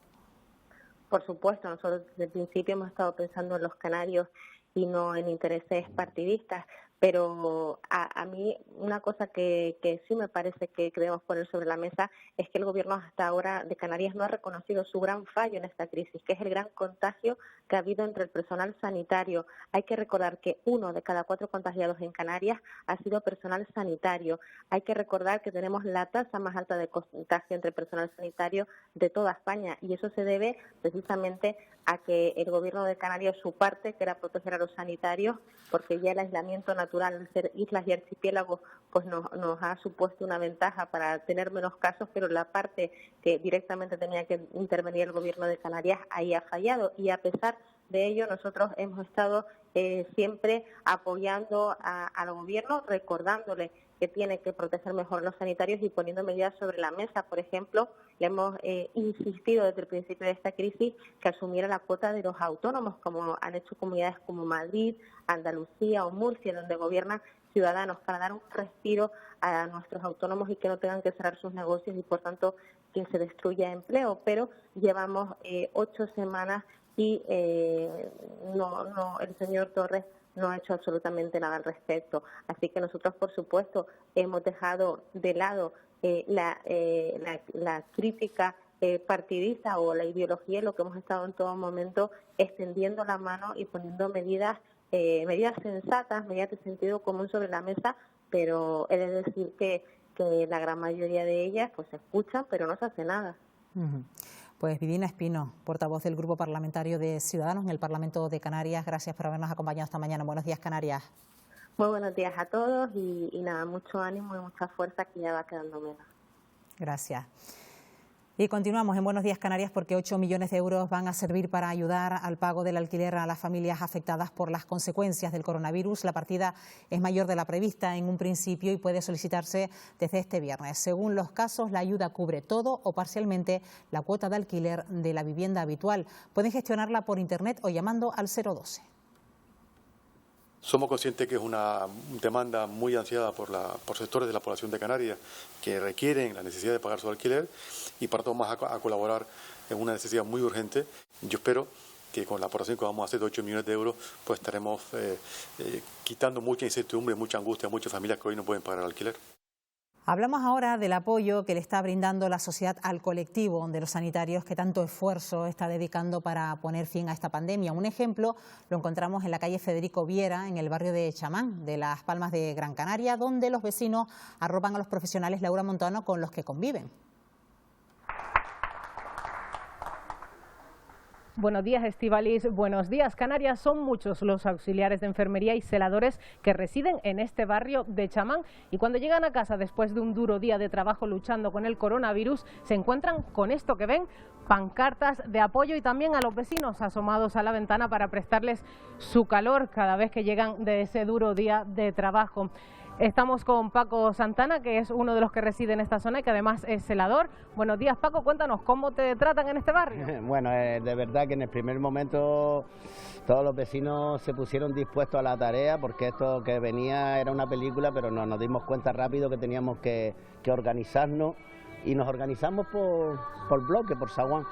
Por supuesto, nosotros desde el principio hemos estado pensando en los canarios y no en intereses partidistas, Pero a mí una cosa que sí me parece que debemos poner sobre la mesa es que el gobierno hasta ahora de Canarias no ha reconocido su gran fallo en esta crisis, que es el gran contagio que ha habido entre el personal sanitario. Hay que recordar que 1 de cada 4 contagiados en Canarias ha sido personal sanitario. Hay que recordar que tenemos la tasa más alta de contagio entre personal sanitario de toda España, y eso se debe precisamente a que el gobierno de Canarias, su parte, que era proteger a los sanitarios, porque ya el aislamiento natural, al ser islas y archipiélagos, pues nos ha supuesto una ventaja para tener menos casos, pero la parte que directamente tenía que intervenir el gobierno de Canarias ahí ha fallado, y a pesar de ello nosotros hemos estado siempre apoyando al gobierno, recordándole que tiene que proteger mejor a los sanitarios y poniendo medidas sobre la mesa. Por ejemplo, le hemos insistido desde el principio de esta crisis que asumiera la cuota de los autónomos, como han hecho comunidades como Madrid, Andalucía o Murcia, donde gobiernan ciudadanos, para dar un respiro a nuestros autónomos y que no tengan que cerrar sus negocios y, por tanto, que se destruya empleo. Pero llevamos 8 semanas y el señor Torres no ha hecho absolutamente nada al respecto. Así que nosotros, por supuesto, hemos dejado de lado la crítica partidista o la ideología, lo que hemos estado en todo momento extendiendo la mano y poniendo medidas sensatas, medidas de sentido común sobre la mesa, pero he de decir que la gran mayoría de ellas pues se escuchan, pero no se hace nada. Pues Vidina Espino, portavoz del Grupo Parlamentario de Ciudadanos en el Parlamento de Canarias, gracias por habernos acompañado esta mañana. Buenos días, Canarias. Muy buenos días a todos y nada, mucho ánimo y mucha fuerza, que ya va quedando menos. Gracias. Y continuamos en Buenos Días Canarias, porque 8 millones de euros van a servir para ayudar al pago del alquiler a las familias afectadas por las consecuencias del coronavirus. La partida es mayor de la prevista en un principio y puede solicitarse desde este viernes. Según los casos, la ayuda cubre todo o parcialmente la cuota de alquiler de la vivienda habitual. Pueden gestionarla por internet o llamando al 012. Somos conscientes que es una demanda muy ansiada por sectores de la población de Canarias que requieren la necesidad de pagar su alquiler, y para todo más a colaborar en una necesidad muy urgente. Yo espero que con la aportación que vamos a hacer de 8 millones de euros, pues estaremos quitando mucha incertidumbre, mucha angustia a muchas familias que hoy no pueden pagar el alquiler. Hablamos ahora del apoyo que le está brindando la sociedad al colectivo de los sanitarios que tanto esfuerzo está dedicando para poner fin a esta pandemia. Un ejemplo lo encontramos en la calle Federico Viera, en el barrio de Chamán, de Las Palmas de Gran Canaria, donde los vecinos arropan a los profesionales Laura Montano con los que conviven. Buenos días, Estíbaliz. Buenos días, Canarias. Son muchos los auxiliares de enfermería y celadores que residen en este barrio de Chamán, y cuando llegan a casa después de un duro día de trabajo luchando con el coronavirus, se encuentran con esto que ven: pancartas de apoyo, y también a los vecinos asomados a la ventana para prestarles su calor cada vez que llegan de ese duro día de trabajo. Estamos con Paco Santana, que es uno de los que reside en esta zona y que además es celador. Buenos días, Paco, cuéntanos, ¿cómo te tratan en este barrio? Bueno, de verdad que en el primer momento todos los vecinos se pusieron dispuestos a la tarea, porque esto que venía era una película, pero nos dimos cuenta rápido que teníamos que organizarnos, y nos organizamos por bloque, por zaguán.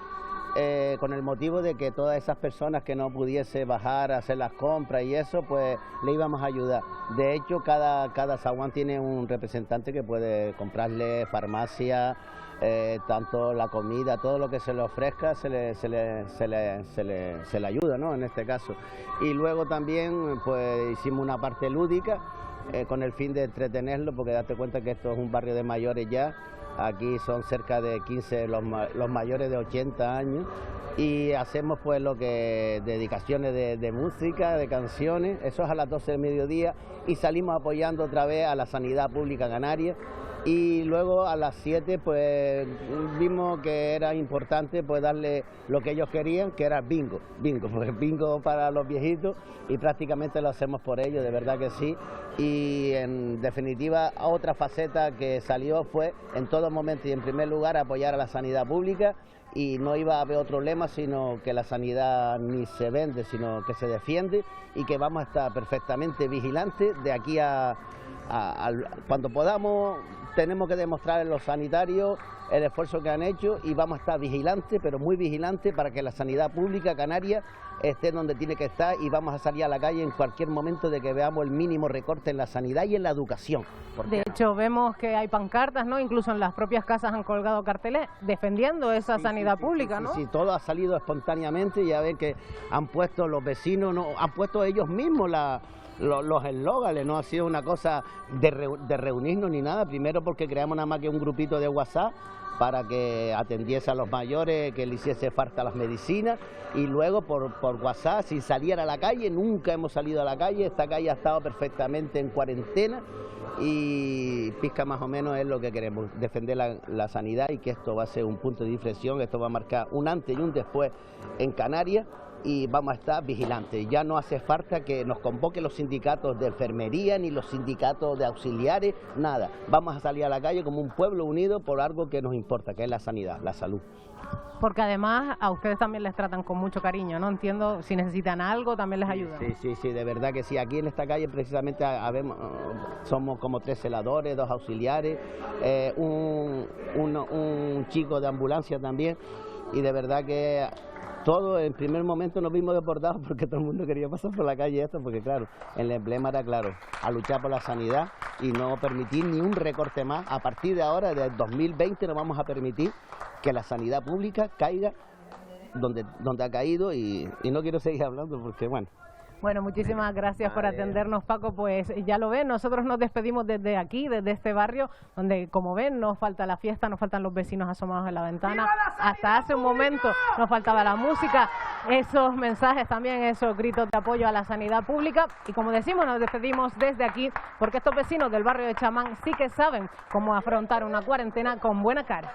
Con el motivo de que todas esas personas que no pudiese bajar a hacer las compras y eso, pues le íbamos a ayudar. De hecho, cada zaguán tiene un representante que puede comprarle farmacia, tanto la comida, todo lo que se le ofrezca se le ayuda, ¿no? En este caso. Y luego también pues hicimos una parte lúdica con el fin de entretenerlo, porque date cuenta que esto es un barrio de mayores ya. Aquí son cerca de 15 los mayores de 80 años, y hacemos pues lo que dedicaciones de música, de canciones. Eso es a las 12 del mediodía, y salimos apoyando otra vez a la sanidad pública canaria. Y luego a las 7 pues vimos que era importante pues darle lo que ellos querían, que era bingo para los viejitos, y prácticamente lo hacemos por ellos, de verdad que sí. Y en definitiva, otra faceta que salió fue en todo momento y en primer lugar apoyar a la sanidad pública, y no iba a haber otro lema sino que la sanidad ni se vende sino que se defiende, y que vamos a estar perfectamente vigilantes de aquí a cuando podamos. Tenemos que demostrar en los sanitarios el esfuerzo que han hecho y vamos a estar vigilantes, pero muy vigilantes, para que la sanidad pública canaria esté donde tiene que estar, y vamos a salir a la calle en cualquier momento de que veamos el mínimo recorte en la sanidad y en la educación. De hecho, vemos que hay pancartas, ¿no? Incluso en las propias casas han colgado carteles defendiendo esa sanidad pública, ¿no? Sí, todo ha salido espontáneamente. Ya ven que han puesto los vecinos, no, han puesto ellos mismos los eslóganes, no ha sido una cosa de reunirnos ni nada. Primero porque creamos nada más que un grupito de WhatsApp para que atendiese a los mayores, que le hiciese falta las medicinas, y luego por WhatsApp, sin salir a la calle. Nunca hemos salido a la calle, esta calle ha estado perfectamente en cuarentena, y Pisca más o menos es lo que queremos, defender la sanidad, y que esto va a ser un punto de inflexión, esto va a marcar un antes y un después en Canarias, y vamos a estar vigilantes. Ya no hace falta que nos convoquen los sindicatos de enfermería ni los sindicatos de auxiliares, nada. Vamos a salir a la calle como un pueblo unido por algo que nos importa, que es la sanidad, la salud. Porque además a ustedes también les tratan con mucho cariño, ¿no? Entiendo, si necesitan algo también les ayudan. Sí, de verdad que sí. Aquí en esta calle precisamente somos como 3 celadores, 2 auxiliares, un chico de ambulancia también, y de verdad que todos en primer momento nos vimos deportados porque todo el mundo quería pasar por la calle esto, porque claro, el emblema era claro, a luchar por la sanidad y no permitir ni un recorte más. A partir de ahora, de 2020, no vamos a permitir que la sanidad pública caiga donde ha caído, y no quiero seguir hablando porque bueno. Bueno, muchísimas gracias por atendernos, Paco. Pues ya lo ven, nosotros nos despedimos desde aquí, desde este barrio, donde, como ven, nos falta la fiesta, nos faltan los vecinos asomados en la ventana. Hasta hace un momento nos faltaba la música, esos mensajes también, esos gritos de apoyo a la sanidad pública. Y como decimos, nos despedimos desde aquí, porque estos vecinos del barrio de Chamán sí que saben cómo afrontar una cuarentena con buena cara.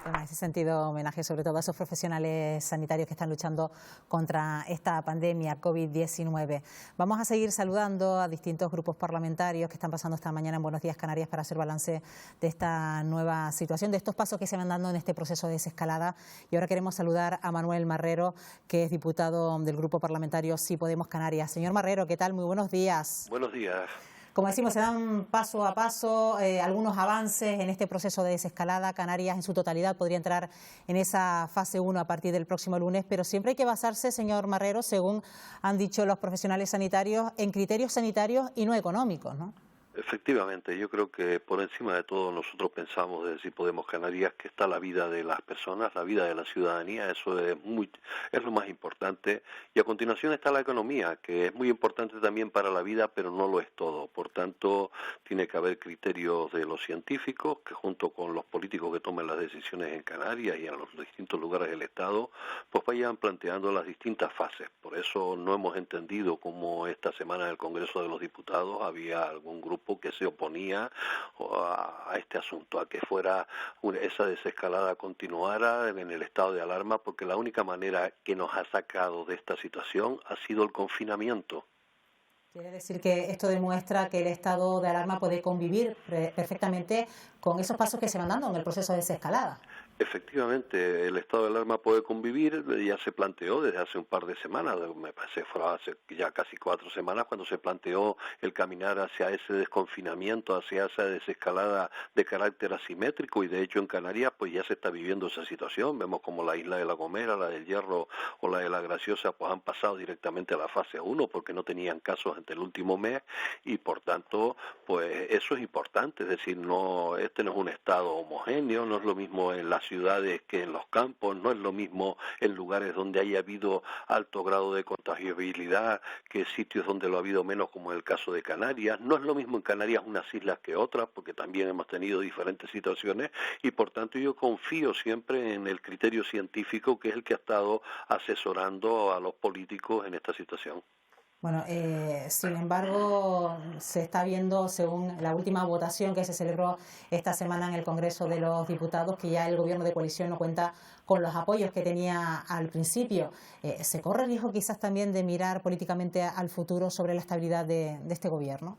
En ese sentido, homenaje sobre todo a esos profesionales sanitarios que están luchando contra esta pandemia COVID-19. Vamos a seguir saludando a distintos grupos parlamentarios que están pasando esta mañana en Buenos Días Canarias para hacer balance de esta nueva situación, de estos pasos que se van dando en este proceso de desescalada. Y ahora queremos saludar a Manuel Marrero, que es diputado del grupo parlamentario Sí Podemos Canarias. Señor Marrero, ¿qué tal? Muy buenos días. Buenos días. Como decimos, se dan paso a paso algunos avances en este proceso de desescalada. Canarias en su totalidad podría entrar en esa fase 1 a partir del próximo lunes, pero siempre hay que basarse, señor Marrero, según han dicho los profesionales sanitarios, en criterios sanitarios y no económicos, ¿no? Efectivamente, yo creo que por encima de todo nosotros pensamos desde Sí Podemos Canarias que está la vida de las personas, la vida de la ciudadanía, eso es lo más importante, y a continuación está la economía, que es muy importante también para la vida, pero no lo es todo. Por tanto, tiene que haber criterios de los científicos que junto con los políticos que tomen las decisiones en Canarias y en los distintos lugares del Estado, pues vayan planteando las distintas fases. Por eso no hemos entendido cómo esta semana en el Congreso de los Diputados había algún grupo que se oponía a este asunto, a que esa desescalada continuara en el estado de alarma, porque la única manera que nos ha sacado de esta situación ha sido el confinamiento. Quiere decir que esto demuestra que el estado de alarma puede convivir perfectamente con esos pasos que se van dando en el proceso de desescalada. Efectivamente, el estado de alarma puede convivir, ya se planteó desde hace un par de semanas, me parece fue hace ya casi 4 semanas, cuando se planteó el caminar hacia ese desconfinamiento, hacia esa desescalada de carácter asimétrico, y de hecho en Canarias pues ya se está viviendo esa situación. Vemos como la isla de La Gomera, la del Hierro o la de La Graciosa pues han pasado directamente a la fase 1 porque no tenían casos entre el último mes, y por tanto pues eso es importante, es decir, este no es un estado homogéneo, no es lo mismo en las ciudades que en los campos, no es lo mismo en lugares donde haya habido alto grado de contagiabilidad que sitios donde lo ha habido menos, como en el caso de Canarias. No es lo mismo en Canarias unas islas que otras, porque también hemos tenido diferentes situaciones, y por tanto yo confío siempre en el criterio científico, que es el que ha estado asesorando a los políticos en esta situación. Bueno, sin embargo, se está viendo, según la última votación que se celebró esta semana en el Congreso de los Diputados, que ya el Gobierno de coalición no cuenta con los apoyos que tenía al principio. ¿Se corre el riesgo quizás también de mirar políticamente al futuro sobre la estabilidad de este Gobierno?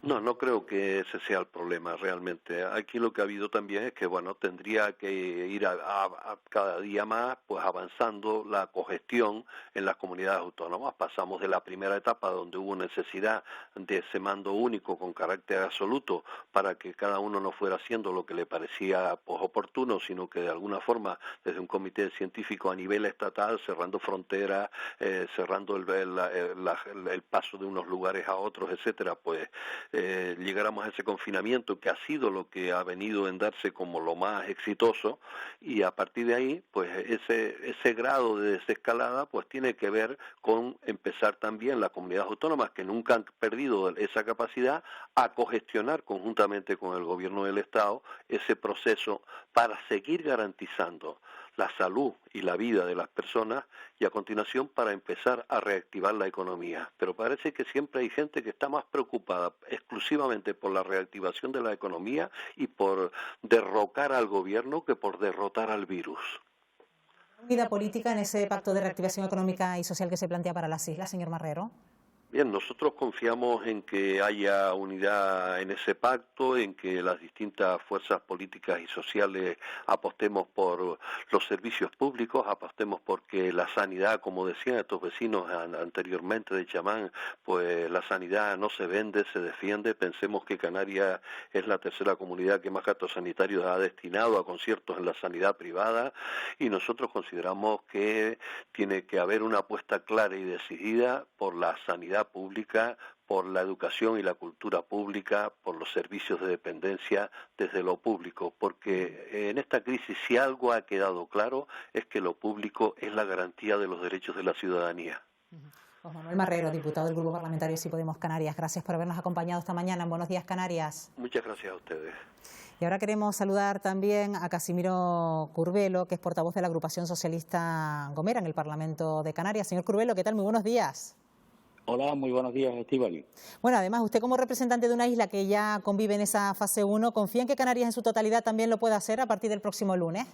No creo que ese sea el problema realmente. Aquí lo que ha habido también es que, bueno, tendría que ir a cada día más, pues avanzando la cogestión en las comunidades autónomas. Pasamos de la primera etapa donde hubo necesidad de ese mando único con carácter absoluto para que cada uno no fuera haciendo lo que le parecía pues oportuno, sino que de alguna forma desde un comité científico a nivel estatal, cerrando fronteras, cerrando el paso de unos lugares a otros, etcétera, pues llegáramos a ese confinamiento que ha sido lo que ha venido en darse como lo más exitoso, y a partir de ahí pues ese grado de desescalada pues tiene que ver con empezar también las comunidades autónomas, que nunca han perdido esa capacidad, a cogestionar conjuntamente con el gobierno del Estado ese proceso para seguir garantizando la salud y la vida de las personas, y a continuación para empezar a reactivar la economía. Pero parece que siempre hay gente que está más preocupada exclusivamente por la reactivación de la economía y por derrocar al gobierno que por derrotar al virus. ¿Unidad política en ese pacto de reactivación económica y social que se plantea para las islas, señor Marrero? Bien, nosotros confiamos en que haya unidad en ese pacto, en que las distintas fuerzas políticas y sociales apostemos por los servicios públicos, apostemos porque la sanidad, como decían estos vecinos anteriormente de Chamán, pues la sanidad no se vende, se defiende. Pensemos que Canarias es la tercera comunidad que más gastos sanitarios ha destinado a conciertos en la sanidad privada, y nosotros consideramos que tiene que haber una apuesta clara y decidida por la sanidad pública, por la educación y la cultura pública, por los servicios de dependencia desde lo público, porque en esta crisis si algo ha quedado claro es que lo público es la garantía de los derechos de la ciudadanía. José Manuel Marrero, diputado del Grupo Parlamentario Sí Podemos Canarias, gracias por habernos acompañado esta mañana en Buenos Días Canarias. Muchas gracias a ustedes. Y ahora queremos saludar también a Casimiro Curbelo, que es portavoz de la agrupación socialista Gomera en el Parlamento de Canarias. Señor Curbelo, ¿qué tal? Muy buenos días. Hola, muy buenos días, Estíbaliz. Bueno, además, usted como representante de una isla que ya convive en esa fase 1, ¿confía en que Canarias en su totalidad también lo pueda hacer a partir del próximo lunes?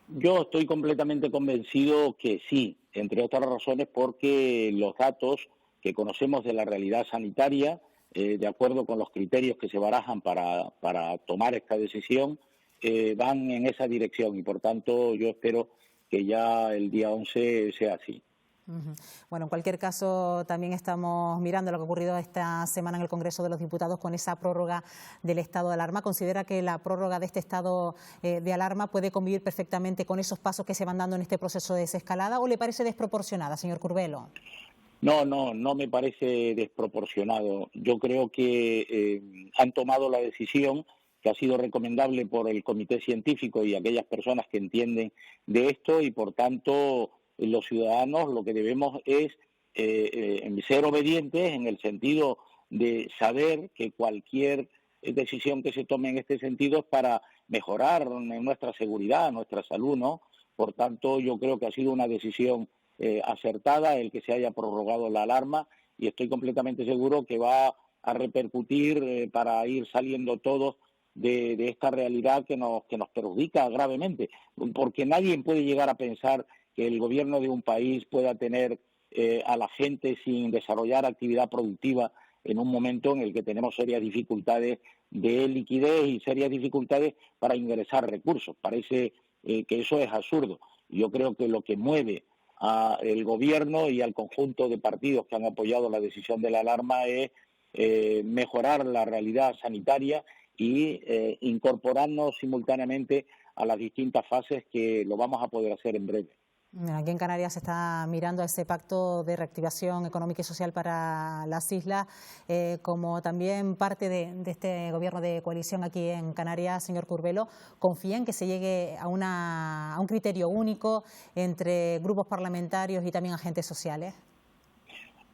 Yo estoy completamente convencido que sí, entre otras razones porque los datos que conocemos de la realidad sanitaria, de acuerdo con los criterios que se barajan para tomar esta decisión, van en esa dirección, y por tanto yo espero que ya el día 11 sea así. Bueno, en cualquier caso, también estamos mirando lo que ha ocurrido esta semana en el Congreso de los Diputados con esa prórroga del estado de alarma. ¿Considera que la prórroga de este estado de alarma puede convivir perfectamente con esos pasos que se van dando en este proceso de desescalada, o le parece desproporcionada, señor Curbelo? No me parece desproporcionado. Yo creo que han tomado la decisión que ha sido recomendable por el comité científico y aquellas personas que entienden de esto, y por tanto los ciudadanos lo que debemos es ser obedientes en el sentido de saber que cualquier decisión que se tome en este sentido es para mejorar nuestra seguridad, nuestra salud, ¿no? Por tanto, yo creo que ha sido una decisión acertada el que se haya prorrogado la alarma, y estoy completamente seguro que va a repercutir para ir saliendo todos de esta realidad que nos perjudica gravemente, porque nadie puede llegar a pensar que el gobierno de un país pueda tener a la gente sin desarrollar actividad productiva en un momento en el que tenemos serias dificultades de liquidez y serias dificultades para ingresar recursos. Parece que eso es absurdo. Yo creo que lo que mueve al gobierno y al conjunto de partidos que han apoyado la decisión de la alarma es mejorar la realidad sanitaria y incorporarnos simultáneamente a las distintas fases, que lo vamos a poder hacer en breve. Aquí en Canarias se está mirando a ese pacto de reactivación económica y social para las islas, como también parte de este gobierno de coalición aquí en Canarias. Señor Curbelo, ¿confía en que se llegue a un criterio único entre grupos parlamentarios y también agentes sociales?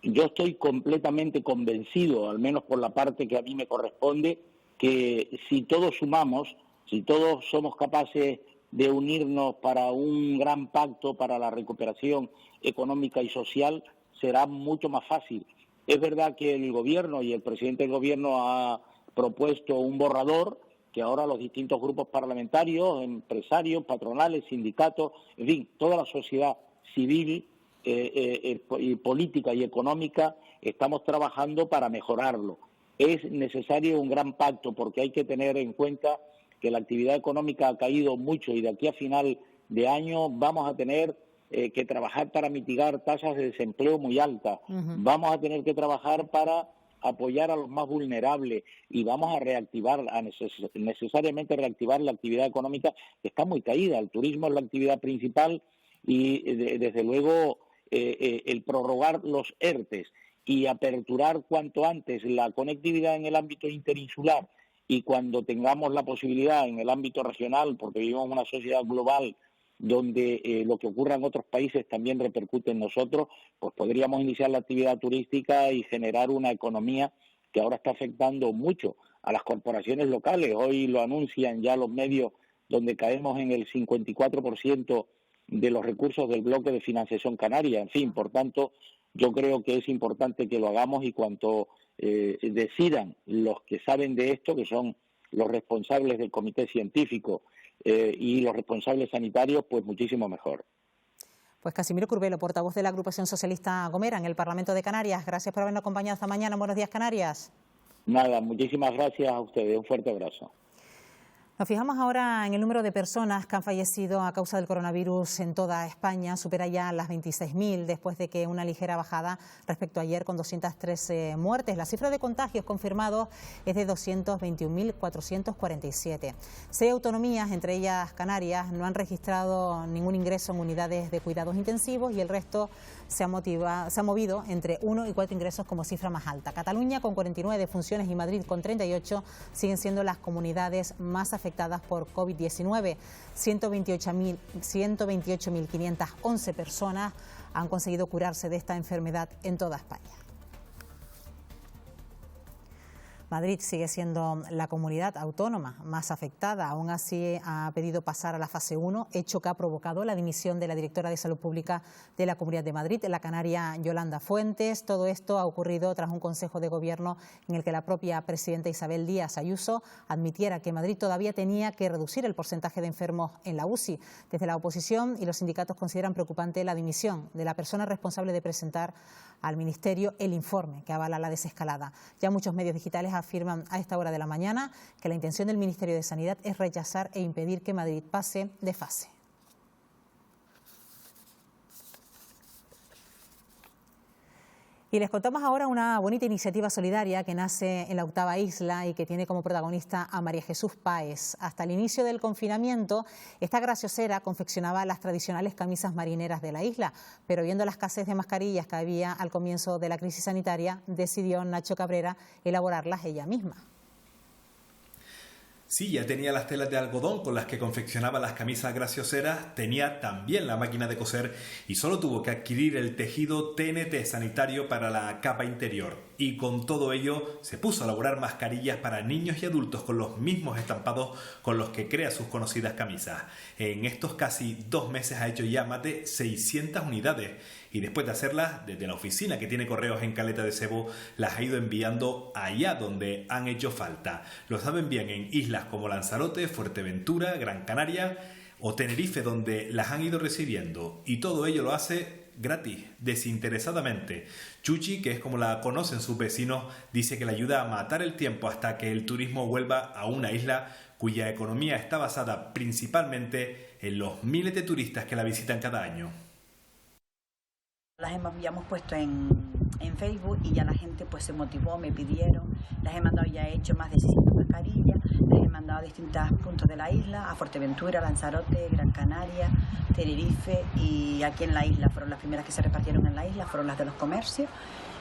Yo estoy completamente convencido, al menos por la parte que a mí me corresponde, que si todos sumamos, si todos somos capaces de unirnos para un gran pacto para la recuperación económica y social, será mucho más fácil. Es verdad que el gobierno y el presidente del gobierno ha propuesto un borrador que ahora los distintos grupos parlamentarios, empresarios, patronales, sindicatos, en fin, toda la sociedad civil y política y económica estamos trabajando para mejorarlo. es necesario un gran pacto, porque hay que tener en cuenta que la actividad económica ha caído mucho y de aquí a final de año vamos a tener que trabajar para mitigar tasas de desempleo muy altas. Vamos a tener que trabajar para apoyar a los más vulnerables y vamos a reactivar, necesariamente reactivar la actividad económica que está muy caída. El turismo es la actividad principal y desde luego el prorrogar los ERTES y aperturar cuanto antes la conectividad en el ámbito interinsular y cuando tengamos la posibilidad en el ámbito regional, porque vivimos en una sociedad global donde lo que ocurra en otros países también repercute en nosotros, pues podríamos iniciar la actividad turística y generar una economía que ahora está afectando mucho a las corporaciones locales. Hoy lo anuncian ya los medios, donde caemos en el 54% de los recursos del bloque de financiación canaria. En fin, por tanto, yo creo que es importante que lo hagamos y cuanto decidan los que saben de esto, que son los responsables del comité científico, y los responsables sanitarios, pues muchísimo mejor. Pues Casimiro Curbelo, portavoz de la agrupación socialista Gomera en el Parlamento de Canarias. Gracias por habernos acompañado esta mañana. Buenos días, Canarias. Nada, muchísimas gracias a ustedes. Un fuerte abrazo. Nos fijamos ahora en el número de personas que han fallecido a causa del coronavirus en toda España. Supera ya las 26.000 después de que una ligera bajada respecto a ayer con 213 muertes. La cifra de contagios confirmados es de 221.447. 6 autonomías, entre ellas Canarias, no han registrado ningún ingreso en unidades de cuidados intensivos y el resto se ha movido entre 1 y 4 ingresos como cifra más alta. Cataluña con 49 defunciones y Madrid con 38 siguen siendo las comunidades más afectadas por COVID-19. 128.511 personas han conseguido curarse de esta enfermedad en toda España. Madrid sigue siendo la comunidad autónoma más afectada. Aún así ha pedido pasar a la fase 1, hecho que ha provocado la dimisión de la directora de Salud Pública de la Comunidad de Madrid, la canaria Yolanda Fuentes. Todo esto ha ocurrido tras un Consejo de Gobierno en el que la propia presidenta Isabel Díaz Ayuso admitiera que Madrid todavía tenía que reducir el porcentaje de enfermos en la UCI. Desde la oposición y los sindicatos consideran preocupante la dimisión de la persona responsable de presentar al Ministerio el informe que avala la desescalada. Ya muchos medios digitales afirman a esta hora de la mañana que la intención del Ministerio de Sanidad es rechazar e impedir que Madrid pase de fase. Y les contamos ahora una bonita iniciativa solidaria que nace en la 8ª isla y que tiene como protagonista a María Jesús Páez. Hasta el inicio del confinamiento, esta graciosera confeccionaba las tradicionales camisas marineras de la isla, pero viendo la escasez de mascarillas que había al comienzo de la crisis sanitaria, decidió Nacho Cabrera elaborarlas ella misma. Sí, ya tenía las telas de algodón con las que confeccionaba las camisas gracioseras, tenía también la máquina de coser y solo tuvo que adquirir el tejido TNT sanitario para la capa interior. Y con todo ello se puso a elaborar mascarillas para niños y adultos con los mismos estampados con los que crea sus conocidas camisas. En estos casi 2 meses ha hecho ya más de 600 unidades. Y después de hacerlas, desde la oficina que tiene correos en Caleta de Cebo, las ha ido enviando allá donde han hecho falta. Lo saben bien en islas como Lanzarote, Fuerteventura, Gran Canaria o Tenerife, donde las han ido recibiendo. Y todo ello lo hace gratis, desinteresadamente. Chuchi, que es como la conocen sus vecinos, dice que le ayuda a matar el tiempo hasta que el turismo vuelva a una isla cuya economía está basada principalmente en los miles de turistas que la visitan cada año. Las habíamos puesto en Facebook y ya la gente pues se motivó, me pidieron, las he mandado, ya he hecho más de 600 mascarillas, las he mandado a distintos puntos de la isla, a Fuerteventura, Lanzarote, Gran Canaria, Tenerife y aquí en la isla, fueron las primeras que se repartieron en la isla, fueron las de los comercios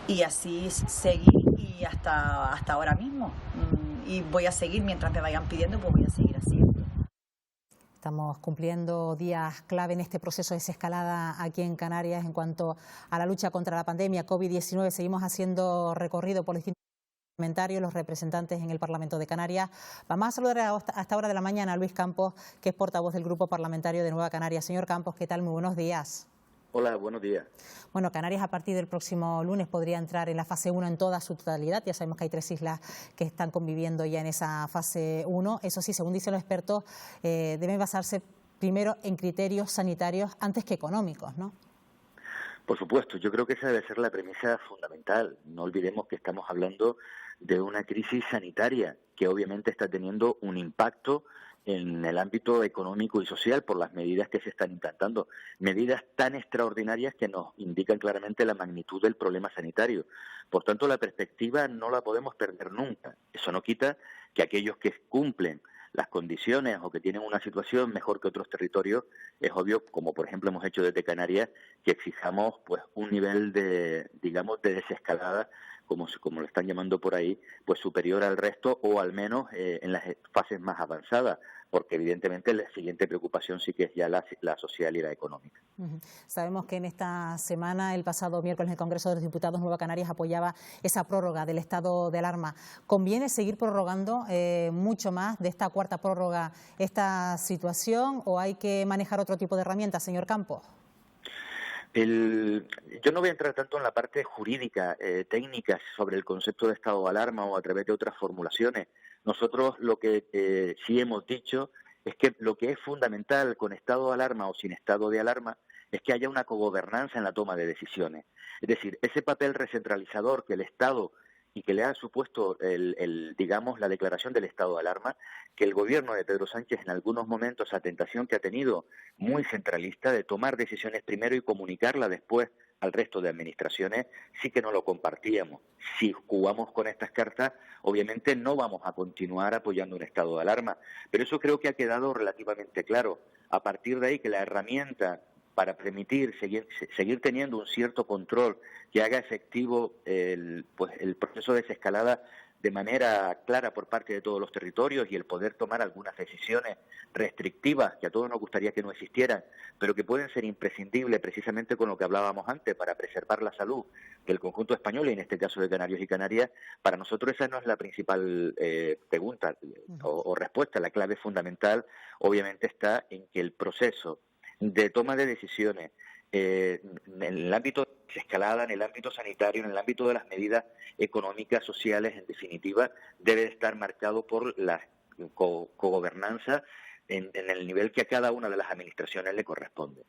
y así seguí y hasta ahora mismo y voy a seguir mientras me vayan pidiendo, pues voy a seguir haciendo. Estamos cumpliendo días clave en este proceso de desescalada aquí en Canarias en cuanto a la lucha contra la pandemia COVID-19. Seguimos haciendo recorrido por distintos parlamentarios, los representantes en el Parlamento de Canarias. Vamos a saludar a esta hora de la mañana a Luis Campos, que es portavoz del Grupo Parlamentario de Nueva Canarias. Señor Campos, ¿qué tal? Muy buenos días. Hola, buenos días. Bueno, Canarias a partir del próximo lunes podría entrar en la fase 1 en toda su totalidad. Ya sabemos que hay 3 islas que están conviviendo ya en esa fase 1. Eso sí, según dicen los expertos, deben basarse primero en criterios sanitarios antes que económicos, ¿no? Por supuesto, yo creo que esa debe ser la premisa fundamental. No olvidemos que estamos hablando de una crisis sanitaria que obviamente está teniendo un impacto en el ámbito económico y social por las medidas que se están implantando, medidas tan extraordinarias que nos indican claramente la magnitud del problema sanitario. Por tanto, la perspectiva no la podemos perder nunca. Eso no quita que aquellos que cumplen las condiciones o que tienen una situación mejor que otros territorios, es obvio, como por ejemplo hemos hecho desde Canarias, que exijamos pues un nivel de, digamos, de desescalada, como lo están llamando por ahí, pues superior al resto o al menos en las fases más avanzadas, porque evidentemente la siguiente preocupación sí que es ya la social y la económica. Sabemos que en esta semana, el pasado miércoles, el Congreso de los Diputados Nueva Canarias apoyaba esa prórroga del estado de alarma. ¿Conviene seguir prorrogando mucho más de esta cuarta prórroga esta situación o hay que manejar otro tipo de herramientas, señor Campos? Yo no voy a entrar tanto en la parte jurídica, técnica, sobre el concepto de estado de alarma o a través de otras formulaciones. Nosotros lo que sí hemos dicho es que lo que es fundamental con estado de alarma o sin estado de alarma es que haya una cogobernanza en la toma de decisiones. Es decir, ese papel recentralizador que el Estado y que le ha supuesto digamos, la declaración del estado de alarma, que el gobierno de Pedro Sánchez en algunos momentos, la tentación que ha tenido muy centralista de tomar decisiones primero y comunicarla después al resto de administraciones, sí que no lo compartíamos. Si jugamos con estas cartas, obviamente no vamos a continuar apoyando un estado de alarma, pero eso creo que ha quedado relativamente claro. A partir de ahí que la herramienta para permitir seguir teniendo un cierto control que haga efectivo el proceso de desescalada de manera clara por parte de todos los territorios y el poder tomar algunas decisiones restrictivas que a todos nos gustaría que no existieran, pero que pueden ser imprescindibles precisamente con lo que hablábamos antes para preservar la salud del conjunto español y en este caso de Canarios y Canarias. Para nosotros esa no es la principal pregunta o respuesta. La clave fundamental obviamente está en que el proceso de toma de decisiones en el ámbito de escalada, en el ámbito sanitario, en el ámbito de las medidas económicas, sociales, en definitiva, debe estar marcado por la cogobernanza en el nivel que a cada una de las administraciones le corresponde.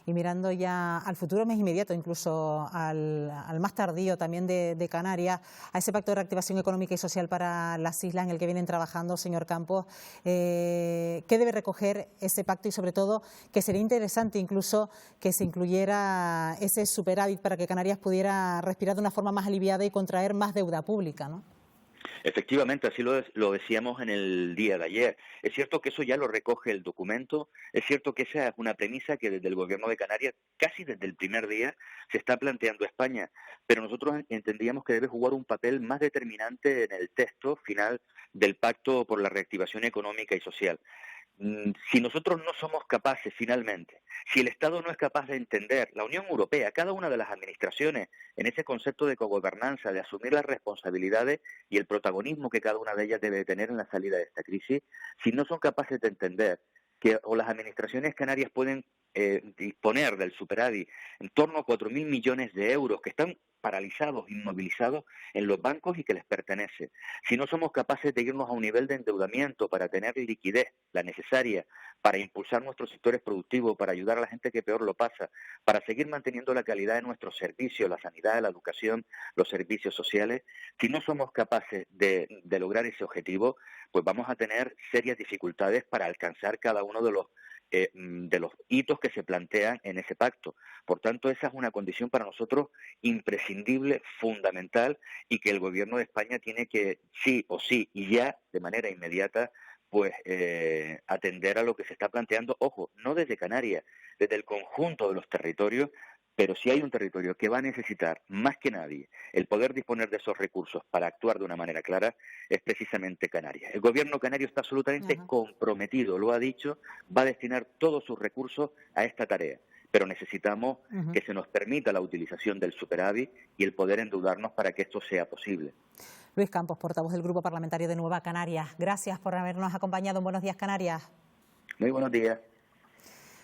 Y mirando ya al futuro más inmediato, incluso al más tardío también de Canarias, a ese pacto de reactivación económica y social para las islas en el que vienen trabajando, señor Campos, ¿qué debe recoger ese pacto? Y sobre todo, que sería interesante incluso que se incluyera ese superávit para que Canarias pudiera respirar de una forma más aliviada y contraer más deuda pública, ¿no? Efectivamente, así lo decíamos en el día de ayer. Es cierto que eso ya lo recoge el documento, es cierto que esa es una premisa que desde el Gobierno de Canarias, casi desde el primer día, se está planteando España, pero nosotros entendíamos que debe jugar un papel más determinante en el texto final del Pacto por la Reactivación Económica y Social. Si nosotros no somos capaces finalmente, si el Estado no es capaz de entender, la Unión Europea, cada una de las administraciones, en ese concepto de cogobernanza, de asumir las responsabilidades y el protagonismo que cada una de ellas debe tener en la salida de esta crisis, si no son capaces de entender que o las administraciones canarias pueden disponer del superávit en torno a 4.000 millones de euros que están paralizados, inmovilizados en los bancos y que les pertenece. Si no somos capaces de irnos a un nivel de endeudamiento para tener liquidez, la necesaria, para impulsar nuestros sectores productivos, para ayudar a la gente que peor lo pasa, para seguir manteniendo la calidad de nuestros servicios, la sanidad, la educación, los servicios sociales, si no somos capaces de lograr ese objetivo, pues vamos a tener serias dificultades para alcanzar cada uno de los hitos que se plantean en ese pacto. Por tanto, esa es una condición para nosotros imprescindible, fundamental, y que el Gobierno de España tiene que, sí o sí, y ya, de manera inmediata, pues atender a lo que se está planteando, ojo, no desde Canarias, desde el conjunto de los territorios, pero si hay un territorio que va a necesitar más que nadie el poder disponer de esos recursos para actuar de una manera clara, es precisamente Canarias. El gobierno canario está absolutamente comprometido, lo ha dicho, va a destinar todos sus recursos a esta tarea, pero necesitamos que se nos permita la utilización del superávit y el poder endeudarnos para que esto sea posible. Luis Campos, portavoz del Grupo Parlamentario de Nueva Canarias. Gracias por habernos acompañado en Buenos Días, Canarias. Muy buenos días.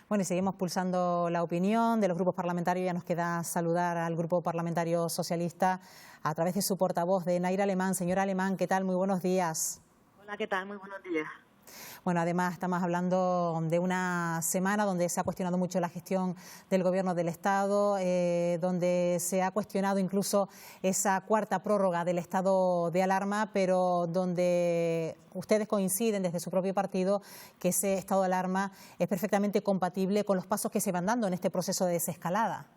Bueno, y seguimos pulsando la opinión de los grupos parlamentarios. Ya nos queda saludar al Grupo Parlamentario Socialista a través de su portavoz, de Naira Alemán. Señora Alemán, ¿qué tal? Muy buenos días. Hola, ¿qué tal? Muy buenos días. Bueno, además estamos hablando de una semana donde se ha cuestionado mucho la gestión del Gobierno del Estado, donde se ha cuestionado incluso esa cuarta prórroga del estado de alarma, pero donde ustedes coinciden desde su propio partido que ese estado de alarma es perfectamente compatible con los pasos que se van dando en este proceso de desescalada.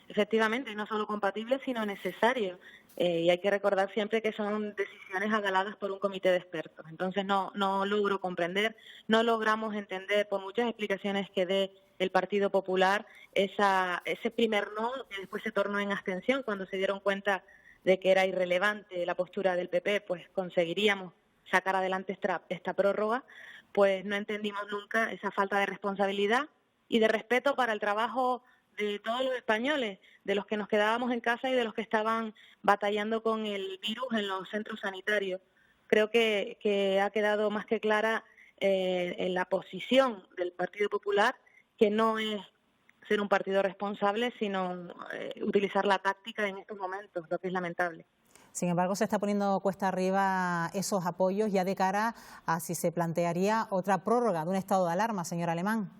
Efectivamente, no solo compatible, sino necesario. Y hay que recordar siempre que son decisiones avaladas por un comité de expertos. Entonces no logro comprender, no logramos entender, por muchas explicaciones que dé el Partido Popular, ese primer no, que después se tornó en abstención cuando se dieron cuenta de que era irrelevante la postura del PP, pues conseguiríamos sacar adelante esta prórroga, pues no entendimos nunca esa falta de responsabilidad y de respeto para el trabajo de todos los españoles, de los que nos quedábamos en casa y de los que estaban batallando con el virus en los centros sanitarios. Creo que ha quedado más que clara en la posición del Partido Popular, que no es ser un partido responsable, sino utilizar la táctica en estos momentos, lo que es lamentable. Sin embargo, se está poniendo cuesta arriba esos apoyos ya de cara a si se plantearía otra prórroga de un estado de alarma, señor Alemán.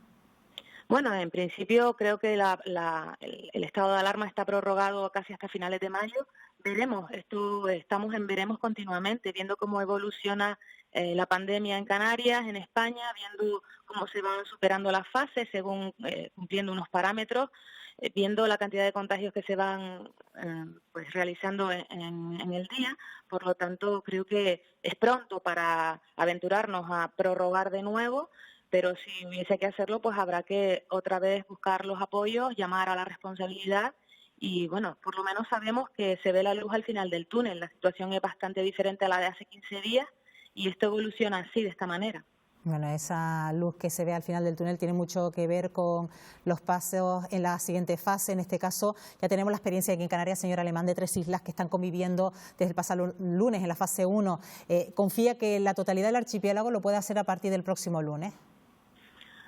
Bueno, en principio creo que el estado de alarma está prorrogado casi hasta finales de mayo. Veremos, estamos en veremos continuamente, viendo cómo evoluciona la pandemia en Canarias, en España, viendo cómo se van superando las fases según cumpliendo unos parámetros, viendo la cantidad de contagios que se van pues realizando en el día. Por lo tanto, creo que es pronto para aventurarnos a prorrogar de nuevo, pero si hubiese que hacerlo, pues habrá que otra vez buscar los apoyos, llamar a la responsabilidad y, bueno, por lo menos sabemos que se ve la luz al final del túnel. La situación es bastante diferente a la de hace 15 días y esto evoluciona así, de esta manera. Bueno, esa luz que se ve al final del túnel tiene mucho que ver con los pasos en la siguiente fase. En este caso, ya tenemos la experiencia aquí en Canarias, señor Alemán, de 3 islas que están conviviendo desde el pasado lunes en la fase 1. ¿Confía que la totalidad del archipiélago lo puede hacer a partir del próximo lunes?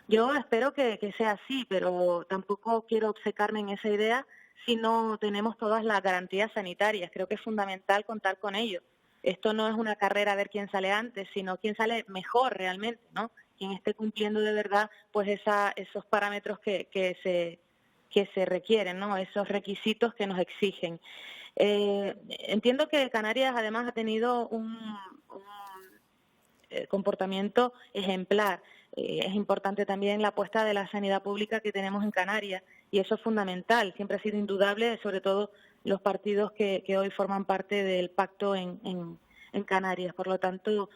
Yo espero que sea así, pero tampoco quiero obcecarme en esa idea si no tenemos todas las garantías sanitarias. Creo que es fundamental contar con ello. Esto no es una carrera a ver quién sale antes, sino quién sale mejor realmente, ¿no? Quien esté cumpliendo de verdad pues esos parámetros que se requieren, ¿no? Esos requisitos que nos exigen. Entiendo que Canarias además ha tenido un comportamiento ejemplar. Es importante también la apuesta de la sanidad pública que tenemos en Canarias y eso es fundamental, siempre ha sido indudable, sobre todo los partidos que hoy forman parte del pacto en Canarias. Por lo tanto,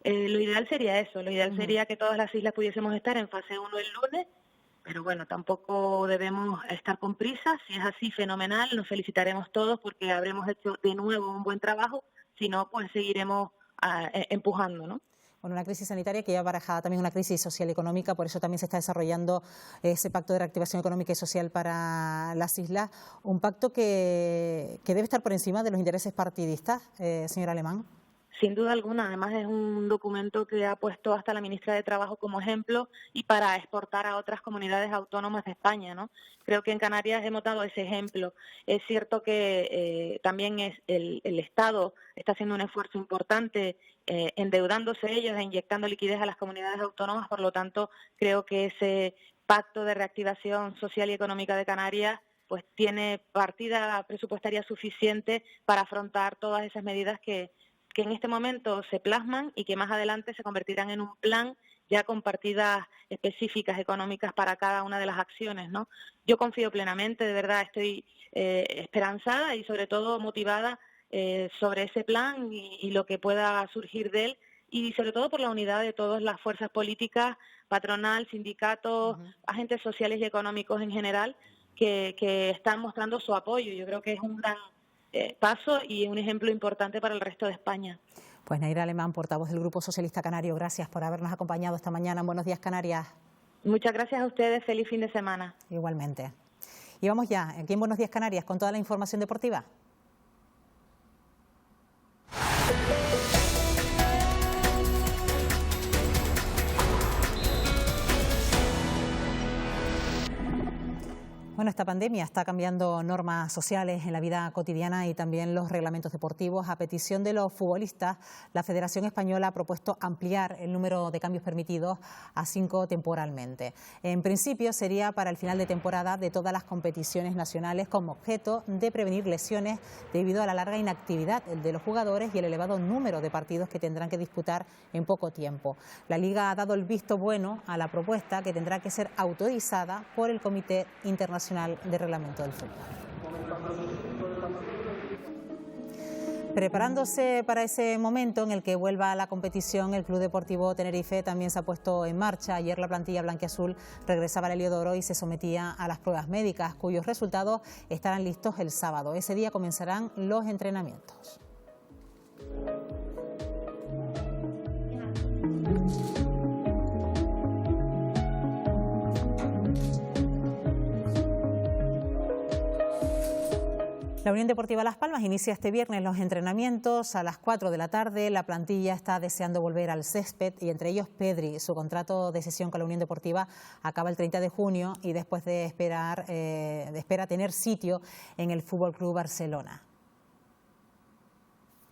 lo ideal sería eso, lo ideal sería que todas las islas pudiésemos estar en fase 1 el lunes, pero bueno, tampoco debemos estar con prisa. Si es así, fenomenal, nos felicitaremos todos porque habremos hecho de nuevo un buen trabajo, si no, pues seguiremos empujando, ¿no? Bueno, una crisis sanitaria que ya barajada también una crisis social y económica, por eso también se está desarrollando ese pacto de reactivación económica y social para las islas, un pacto que debe estar por encima de los intereses partidistas, señor Alemán. Sin duda alguna, además es un documento que ha puesto hasta la ministra de Trabajo como ejemplo y para exportar a otras comunidades autónomas de España, ¿no? Creo que en Canarias hemos dado ese ejemplo. Es cierto que también el Estado está haciendo un esfuerzo importante endeudándose ellos e inyectando liquidez a las comunidades autónomas, por lo tanto creo que ese pacto de reactivación social y económica de Canarias pues tiene partida presupuestaria suficiente para afrontar todas esas medidas que en este momento se plasman y que más adelante se convertirán en un plan ya con partidas específicas económicas para cada una de las acciones, ¿no? Yo confío plenamente, de verdad estoy esperanzada y sobre todo motivada sobre ese plan y lo que pueda surgir de él y sobre todo por la unidad de todas las fuerzas políticas, patronal, sindicatos, agentes sociales y económicos en general que están mostrando su apoyo. Yo creo que es un gran paso y un ejemplo importante para el resto de España. Pues Naira Alemán, portavoz del Grupo Socialista Canario, gracias por habernos acompañado esta mañana en Buenos Días Canarias. Muchas gracias a ustedes, feliz fin de semana. Igualmente. Y vamos ya, aquí en Buenos Días Canarias, con toda la información deportiva. Bueno, esta pandemia está cambiando normas sociales en la vida cotidiana y también los reglamentos deportivos. A petición de los futbolistas, la Federación Española ha propuesto ampliar el número de cambios permitidos a 5 temporalmente. En principio sería para el final de temporada de todas las competiciones nacionales, con objeto de prevenir lesiones debido a la larga inactividad de los jugadores y el elevado número de partidos que tendrán que disputar en poco tiempo. La Liga ha dado el visto bueno a la propuesta, que tendrá que ser autorizada por el Comité Internacional de Reglamento del Fútbol. Preparándose para ese momento en el que vuelva a la competición, el Club Deportivo Tenerife también se ha puesto en marcha. Ayer la plantilla blanquiazul regresaba al Heliodoro y se sometía a las pruebas médicas, cuyos resultados estarán listos el sábado. Ese día comenzarán los entrenamientos. La Unión Deportiva Las Palmas inicia este viernes los entrenamientos a las 4 de la tarde. La plantilla está deseando volver al césped y entre ellos Pedri. Su contrato de cesión con la Unión Deportiva acaba el 30 de junio y después espera tener sitio en el Fútbol Club Barcelona.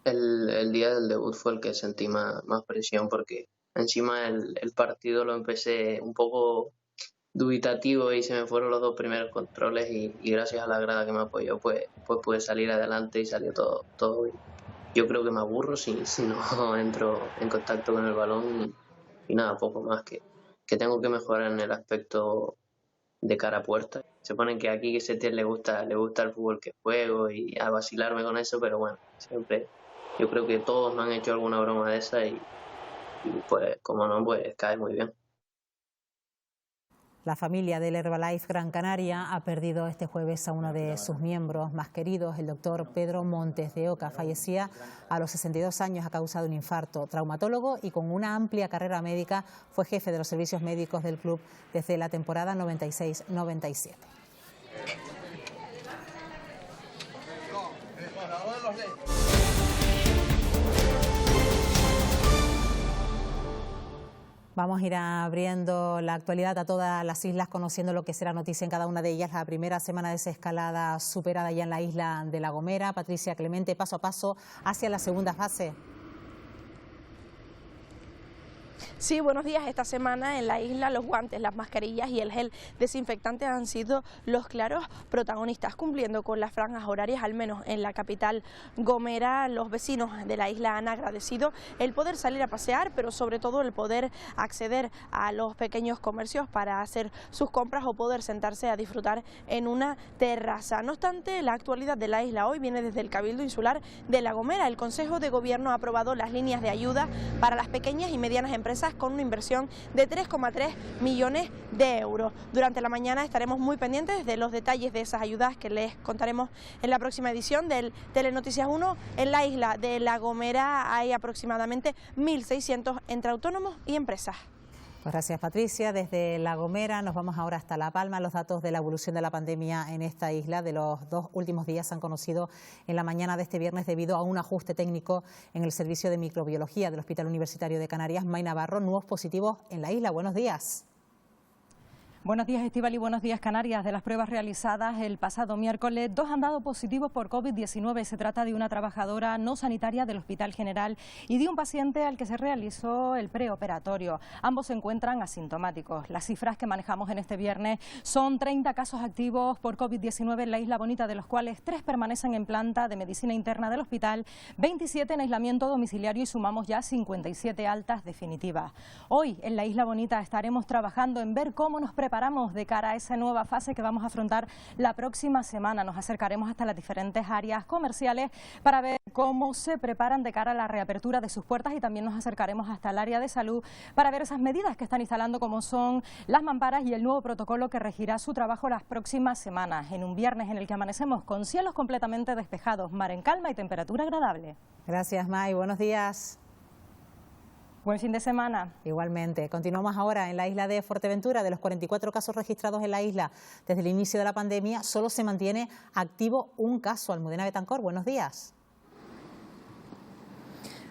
El día del debut fue el que sentí más presión, porque encima el partido lo empecé un poco dubitativo y se me fueron los 2 primeros controles y gracias a la grada que me apoyó pues pude salir adelante y salió todo bien. Yo creo que me aburro si no entro en contacto con el balón y nada, poco más, que tengo que mejorar en el aspecto de cara a puerta. Se ponen que aquí que Setién le gusta el fútbol que juego y a vacilarme con eso, pero bueno, siempre yo creo que todos me han hecho alguna broma de esa y pues como no, pues cae muy bien. La familia del Herbalife Gran Canaria ha perdido este jueves a uno de sus miembros más queridos, el doctor Pedro Montes de Oca. Fallecía a los 62 años a causa de un infarto. Traumatólogo y con una amplia carrera médica, fue jefe de los servicios médicos del club desde la temporada 96-97. Vamos a ir abriendo la actualidad a todas las islas, conociendo lo que será noticia en cada una de ellas. La primera semana de desescalada superada ya en la isla de La Gomera. Patricia Clemente, paso a paso hacia la segunda fase. Sí, buenos días. Esta semana en la isla los guantes, las mascarillas y el gel desinfectante han sido los claros protagonistas, cumpliendo con las franjas horarias, al menos en la capital Gomera. Los vecinos de la isla han agradecido el poder salir a pasear, pero sobre todo el poder acceder a los pequeños comercios para hacer sus compras o poder sentarse a disfrutar en una terraza. No obstante, la actualidad de la isla hoy viene desde el Cabildo Insular de La Gomera. El Consejo de Gobierno ha aprobado las líneas de ayuda para las pequeñas y medianas empresas con una inversión de 3,3 millones de euros. Durante la mañana estaremos muy pendientes de los detalles de esas ayudas que les contaremos en la próxima edición del Telenoticias 1. En la isla de La Gomera hay aproximadamente 1.600 entre autónomos y empresas. Pues gracias, Patricia. Desde La Gomera nos vamos ahora hasta La Palma. Los datos de la evolución de la pandemia en esta isla de los 2 últimos días se han conocido en la mañana de este viernes debido a un ajuste técnico en el servicio de microbiología del Hospital Universitario de Canarias. May Navarro, nuevos positivos en la isla. Buenos días. Buenos días, Estíbaliz, buenos días, Canarias. De las pruebas realizadas el pasado miércoles, 2 han dado positivos por COVID-19. Se trata de una trabajadora no sanitaria del Hospital General y de un paciente al que se realizó el preoperatorio. Ambos se encuentran asintomáticos. Las cifras que manejamos en este viernes son 30 casos activos por COVID-19 en la Isla Bonita, de los cuales 3 permanecen en planta de medicina interna del hospital, 27 en aislamiento domiciliario y sumamos ya 57 altas definitivas. Hoy en la Isla Bonita estaremos trabajando en ver cómo nos preparamos de cara a esa nueva fase que vamos a afrontar la próxima semana. Nos acercaremos hasta las diferentes áreas comerciales para ver cómo se preparan de cara a la reapertura de sus puertas y también nos acercaremos hasta el área de salud para ver esas medidas que están instalando, como son las mamparas y el nuevo protocolo que regirá su trabajo las próximas semanas, en un viernes en el que amanecemos con cielos completamente despejados, mar en calma y temperatura agradable. Gracias, May. Buenos días. Buen fin de semana. Igualmente. Continuamos ahora en la isla de Fuerteventura. De los 44 casos registrados en la isla desde el inicio de la pandemia, solo se mantiene activo un caso. Almudena Betancor, buenos días.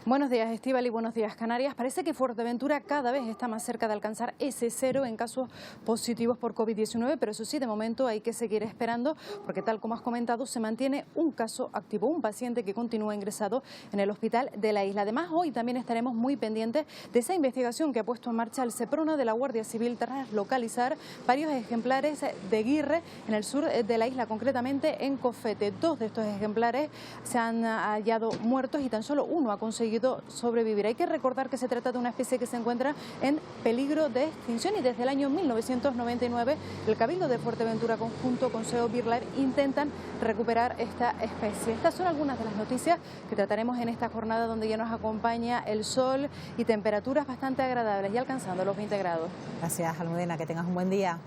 Buenos días, Estíbaliz, buenos días, Canarias. Parece que Fuerteventura cada vez está más cerca de alcanzar ese cero en casos positivos por COVID-19, pero eso sí, de momento hay que seguir esperando porque, tal como has comentado, se mantiene un caso activo, un paciente que continúa ingresado en el hospital de la isla. Además, hoy también estaremos muy pendientes de esa investigación que ha puesto en marcha el Seprona de la Guardia Civil tras localizar varios ejemplares de guirre en el sur de la isla, concretamente en Cofete. 2 de estos ejemplares se han hallado muertos y tan solo uno ha conseguido sobrevivir. Hay que recordar que se trata de una especie que se encuentra en peligro de extinción y desde el año 1999 el Cabildo de Fuerteventura conjunto con SEO BirdLife intentan recuperar esta especie. Estas son algunas de las noticias que trataremos en esta jornada donde ya nos acompaña el sol y temperaturas bastante agradables y alcanzando los 20 grados. Gracias, Almudena, que tengas un buen día.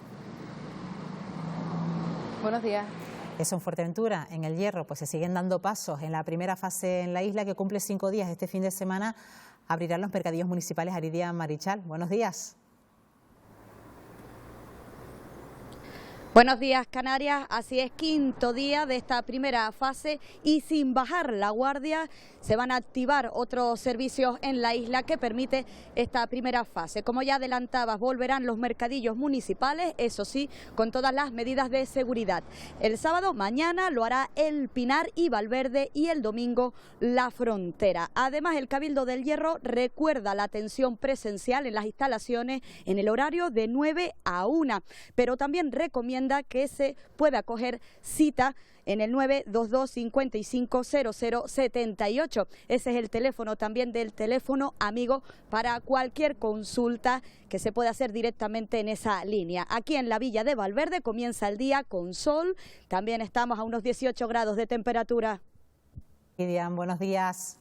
Buenos días. Eso en Fuerteventura, en El Hierro, pues se siguen dando pasos. En la primera fase en la isla, que cumple 5 días este fin de semana, abrirán los mercadillos municipales Aridia Marichal. Buenos días. Buenos días, Canarias. Así es, 5.º día de esta primera fase y sin bajar la guardia se van a activar otros servicios en la isla que permite esta primera fase. Como ya adelantabas, volverán los mercadillos municipales, eso sí, con todas las medidas de seguridad. El sábado, mañana, lo hará El Pinar y Valverde y el domingo La Frontera. Además, el Cabildo del Hierro recuerda la atención presencial en las instalaciones en el horario de 9 a 1, pero también recomienda que se pueda coger cita en el 922 55 00 78. Ese es el teléfono también del teléfono amigo para cualquier consulta que se puede hacer directamente en esa línea. Aquí en la Villa de Valverde comienza el día con sol, también estamos a unos 18 grados de temperatura. Lidian, buenos días.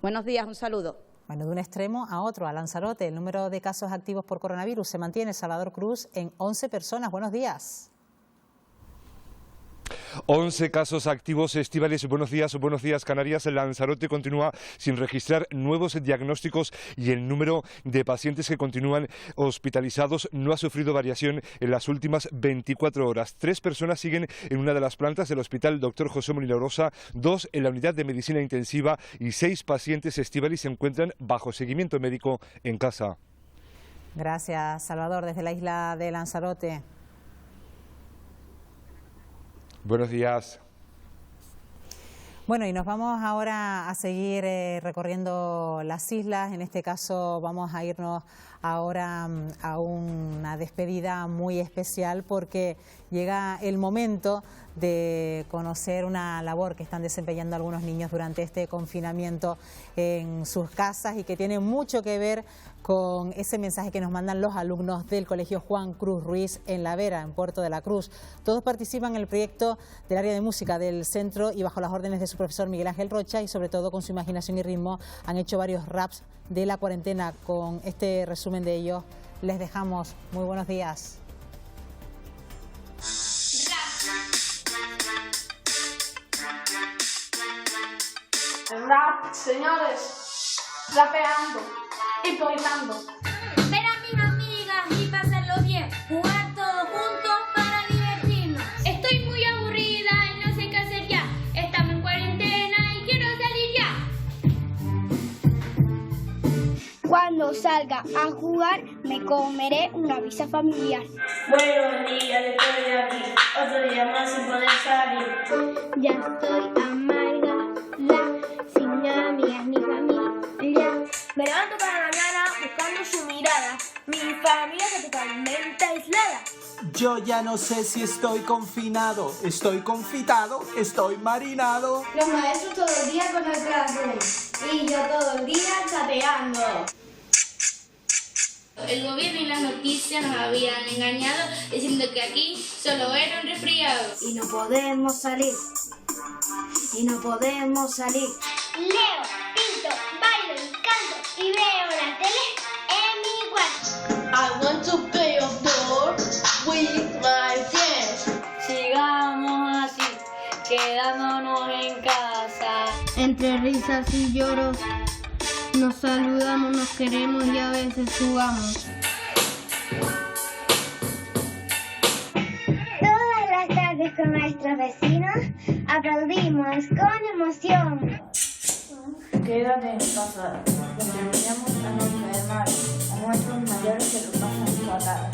Buenos días, un saludo. Bueno, de un extremo a otro, a Lanzarote, el número de casos activos por coronavirus se mantiene, Salvador Cruz, en 11 personas. Buenos días. 11 casos activos, Estíbaliz, buenos días, Canarias. Lanzarote continúa sin registrar nuevos diagnósticos y el número de pacientes que continúan hospitalizados no ha sufrido variación en las últimas 24 horas. 3 personas siguen en una de las plantas del Hospital Dr. José Molina Rosa, 2 en la unidad de medicina intensiva y 6 pacientes, Estíbaliz, se encuentran bajo seguimiento médico en casa. Gracias, Salvador, desde la isla de Lanzarote. Buenos días. Bueno, y nos vamos ahora a seguir recorriendo las islas. En este caso vamos a irnos ahora a una despedida muy especial porque llega el momento de conocer una labor que están desempeñando algunos niños durante este confinamiento en sus casas y que tiene mucho que ver con ese mensaje que nos mandan los alumnos del Colegio Juan Cruz Ruiz en La Vera, en Puerto de la Cruz. Todos participan en el proyecto del área de música del centro y bajo las órdenes de su profesor Miguel Ángel Rocha y sobre todo con su imaginación y ritmo han hecho varios raps de la cuarentena. Con este resumen de ellos les dejamos. Muy buenos días. Rap, señores, rapeando, improvisando. Ver a mis amigas y pasarlo bien, jugar todos juntos para divertirnos. Estoy muy aburrida y no sé qué hacer ya. Estamos en cuarentena y quiero salir ya. Cuando salga a jugar, me comeré una pizza familiar. Buenos días, estoy de aquí, otro día más sin poder salir. Ya estoy amarga, sin amigas ni familia. Me levanto cada mañana buscando su mirada. Mi familia está totalmente aislada. Yo ya no sé si estoy confinado, estoy confitado, estoy marinado. Los maestros todo el día con el Classroom y yo todo el día chateando. El gobierno y las noticias nos habían engañado diciendo que aquí solo era un resfriado. Y no podemos salir. Y no podemos salir. Leo, pinto, bailo y canto y veo la tele en mi cuarto. I want to play outdoor with my friends. Sigamos así, quedándonos en casa. Entre risas y lloros, nos saludamos, nos queremos y a veces jugamos. Todas las tardes con nuestros vecinos aplaudimos con emoción. Quédate en casa, contribuimos a no enfermar, a nuestros mayores que lo pasan fatal.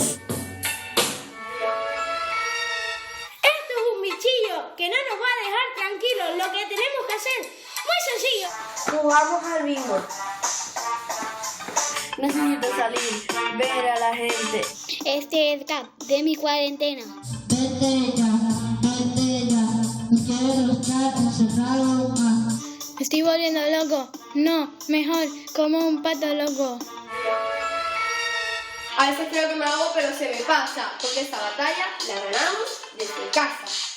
Esto es un bichillo que no nos va a dejar tranquilos. Lo que tenemos que hacer, muy sencillo. Jugamos al bingo. Necesito salir, ver a la gente. Este es Cap de mi cuarentena. ¿Me estoy volviendo loco? No, mejor como un pato loco. A veces creo que me hago, pero se me pasa, porque esta batalla la ganamos desde casa.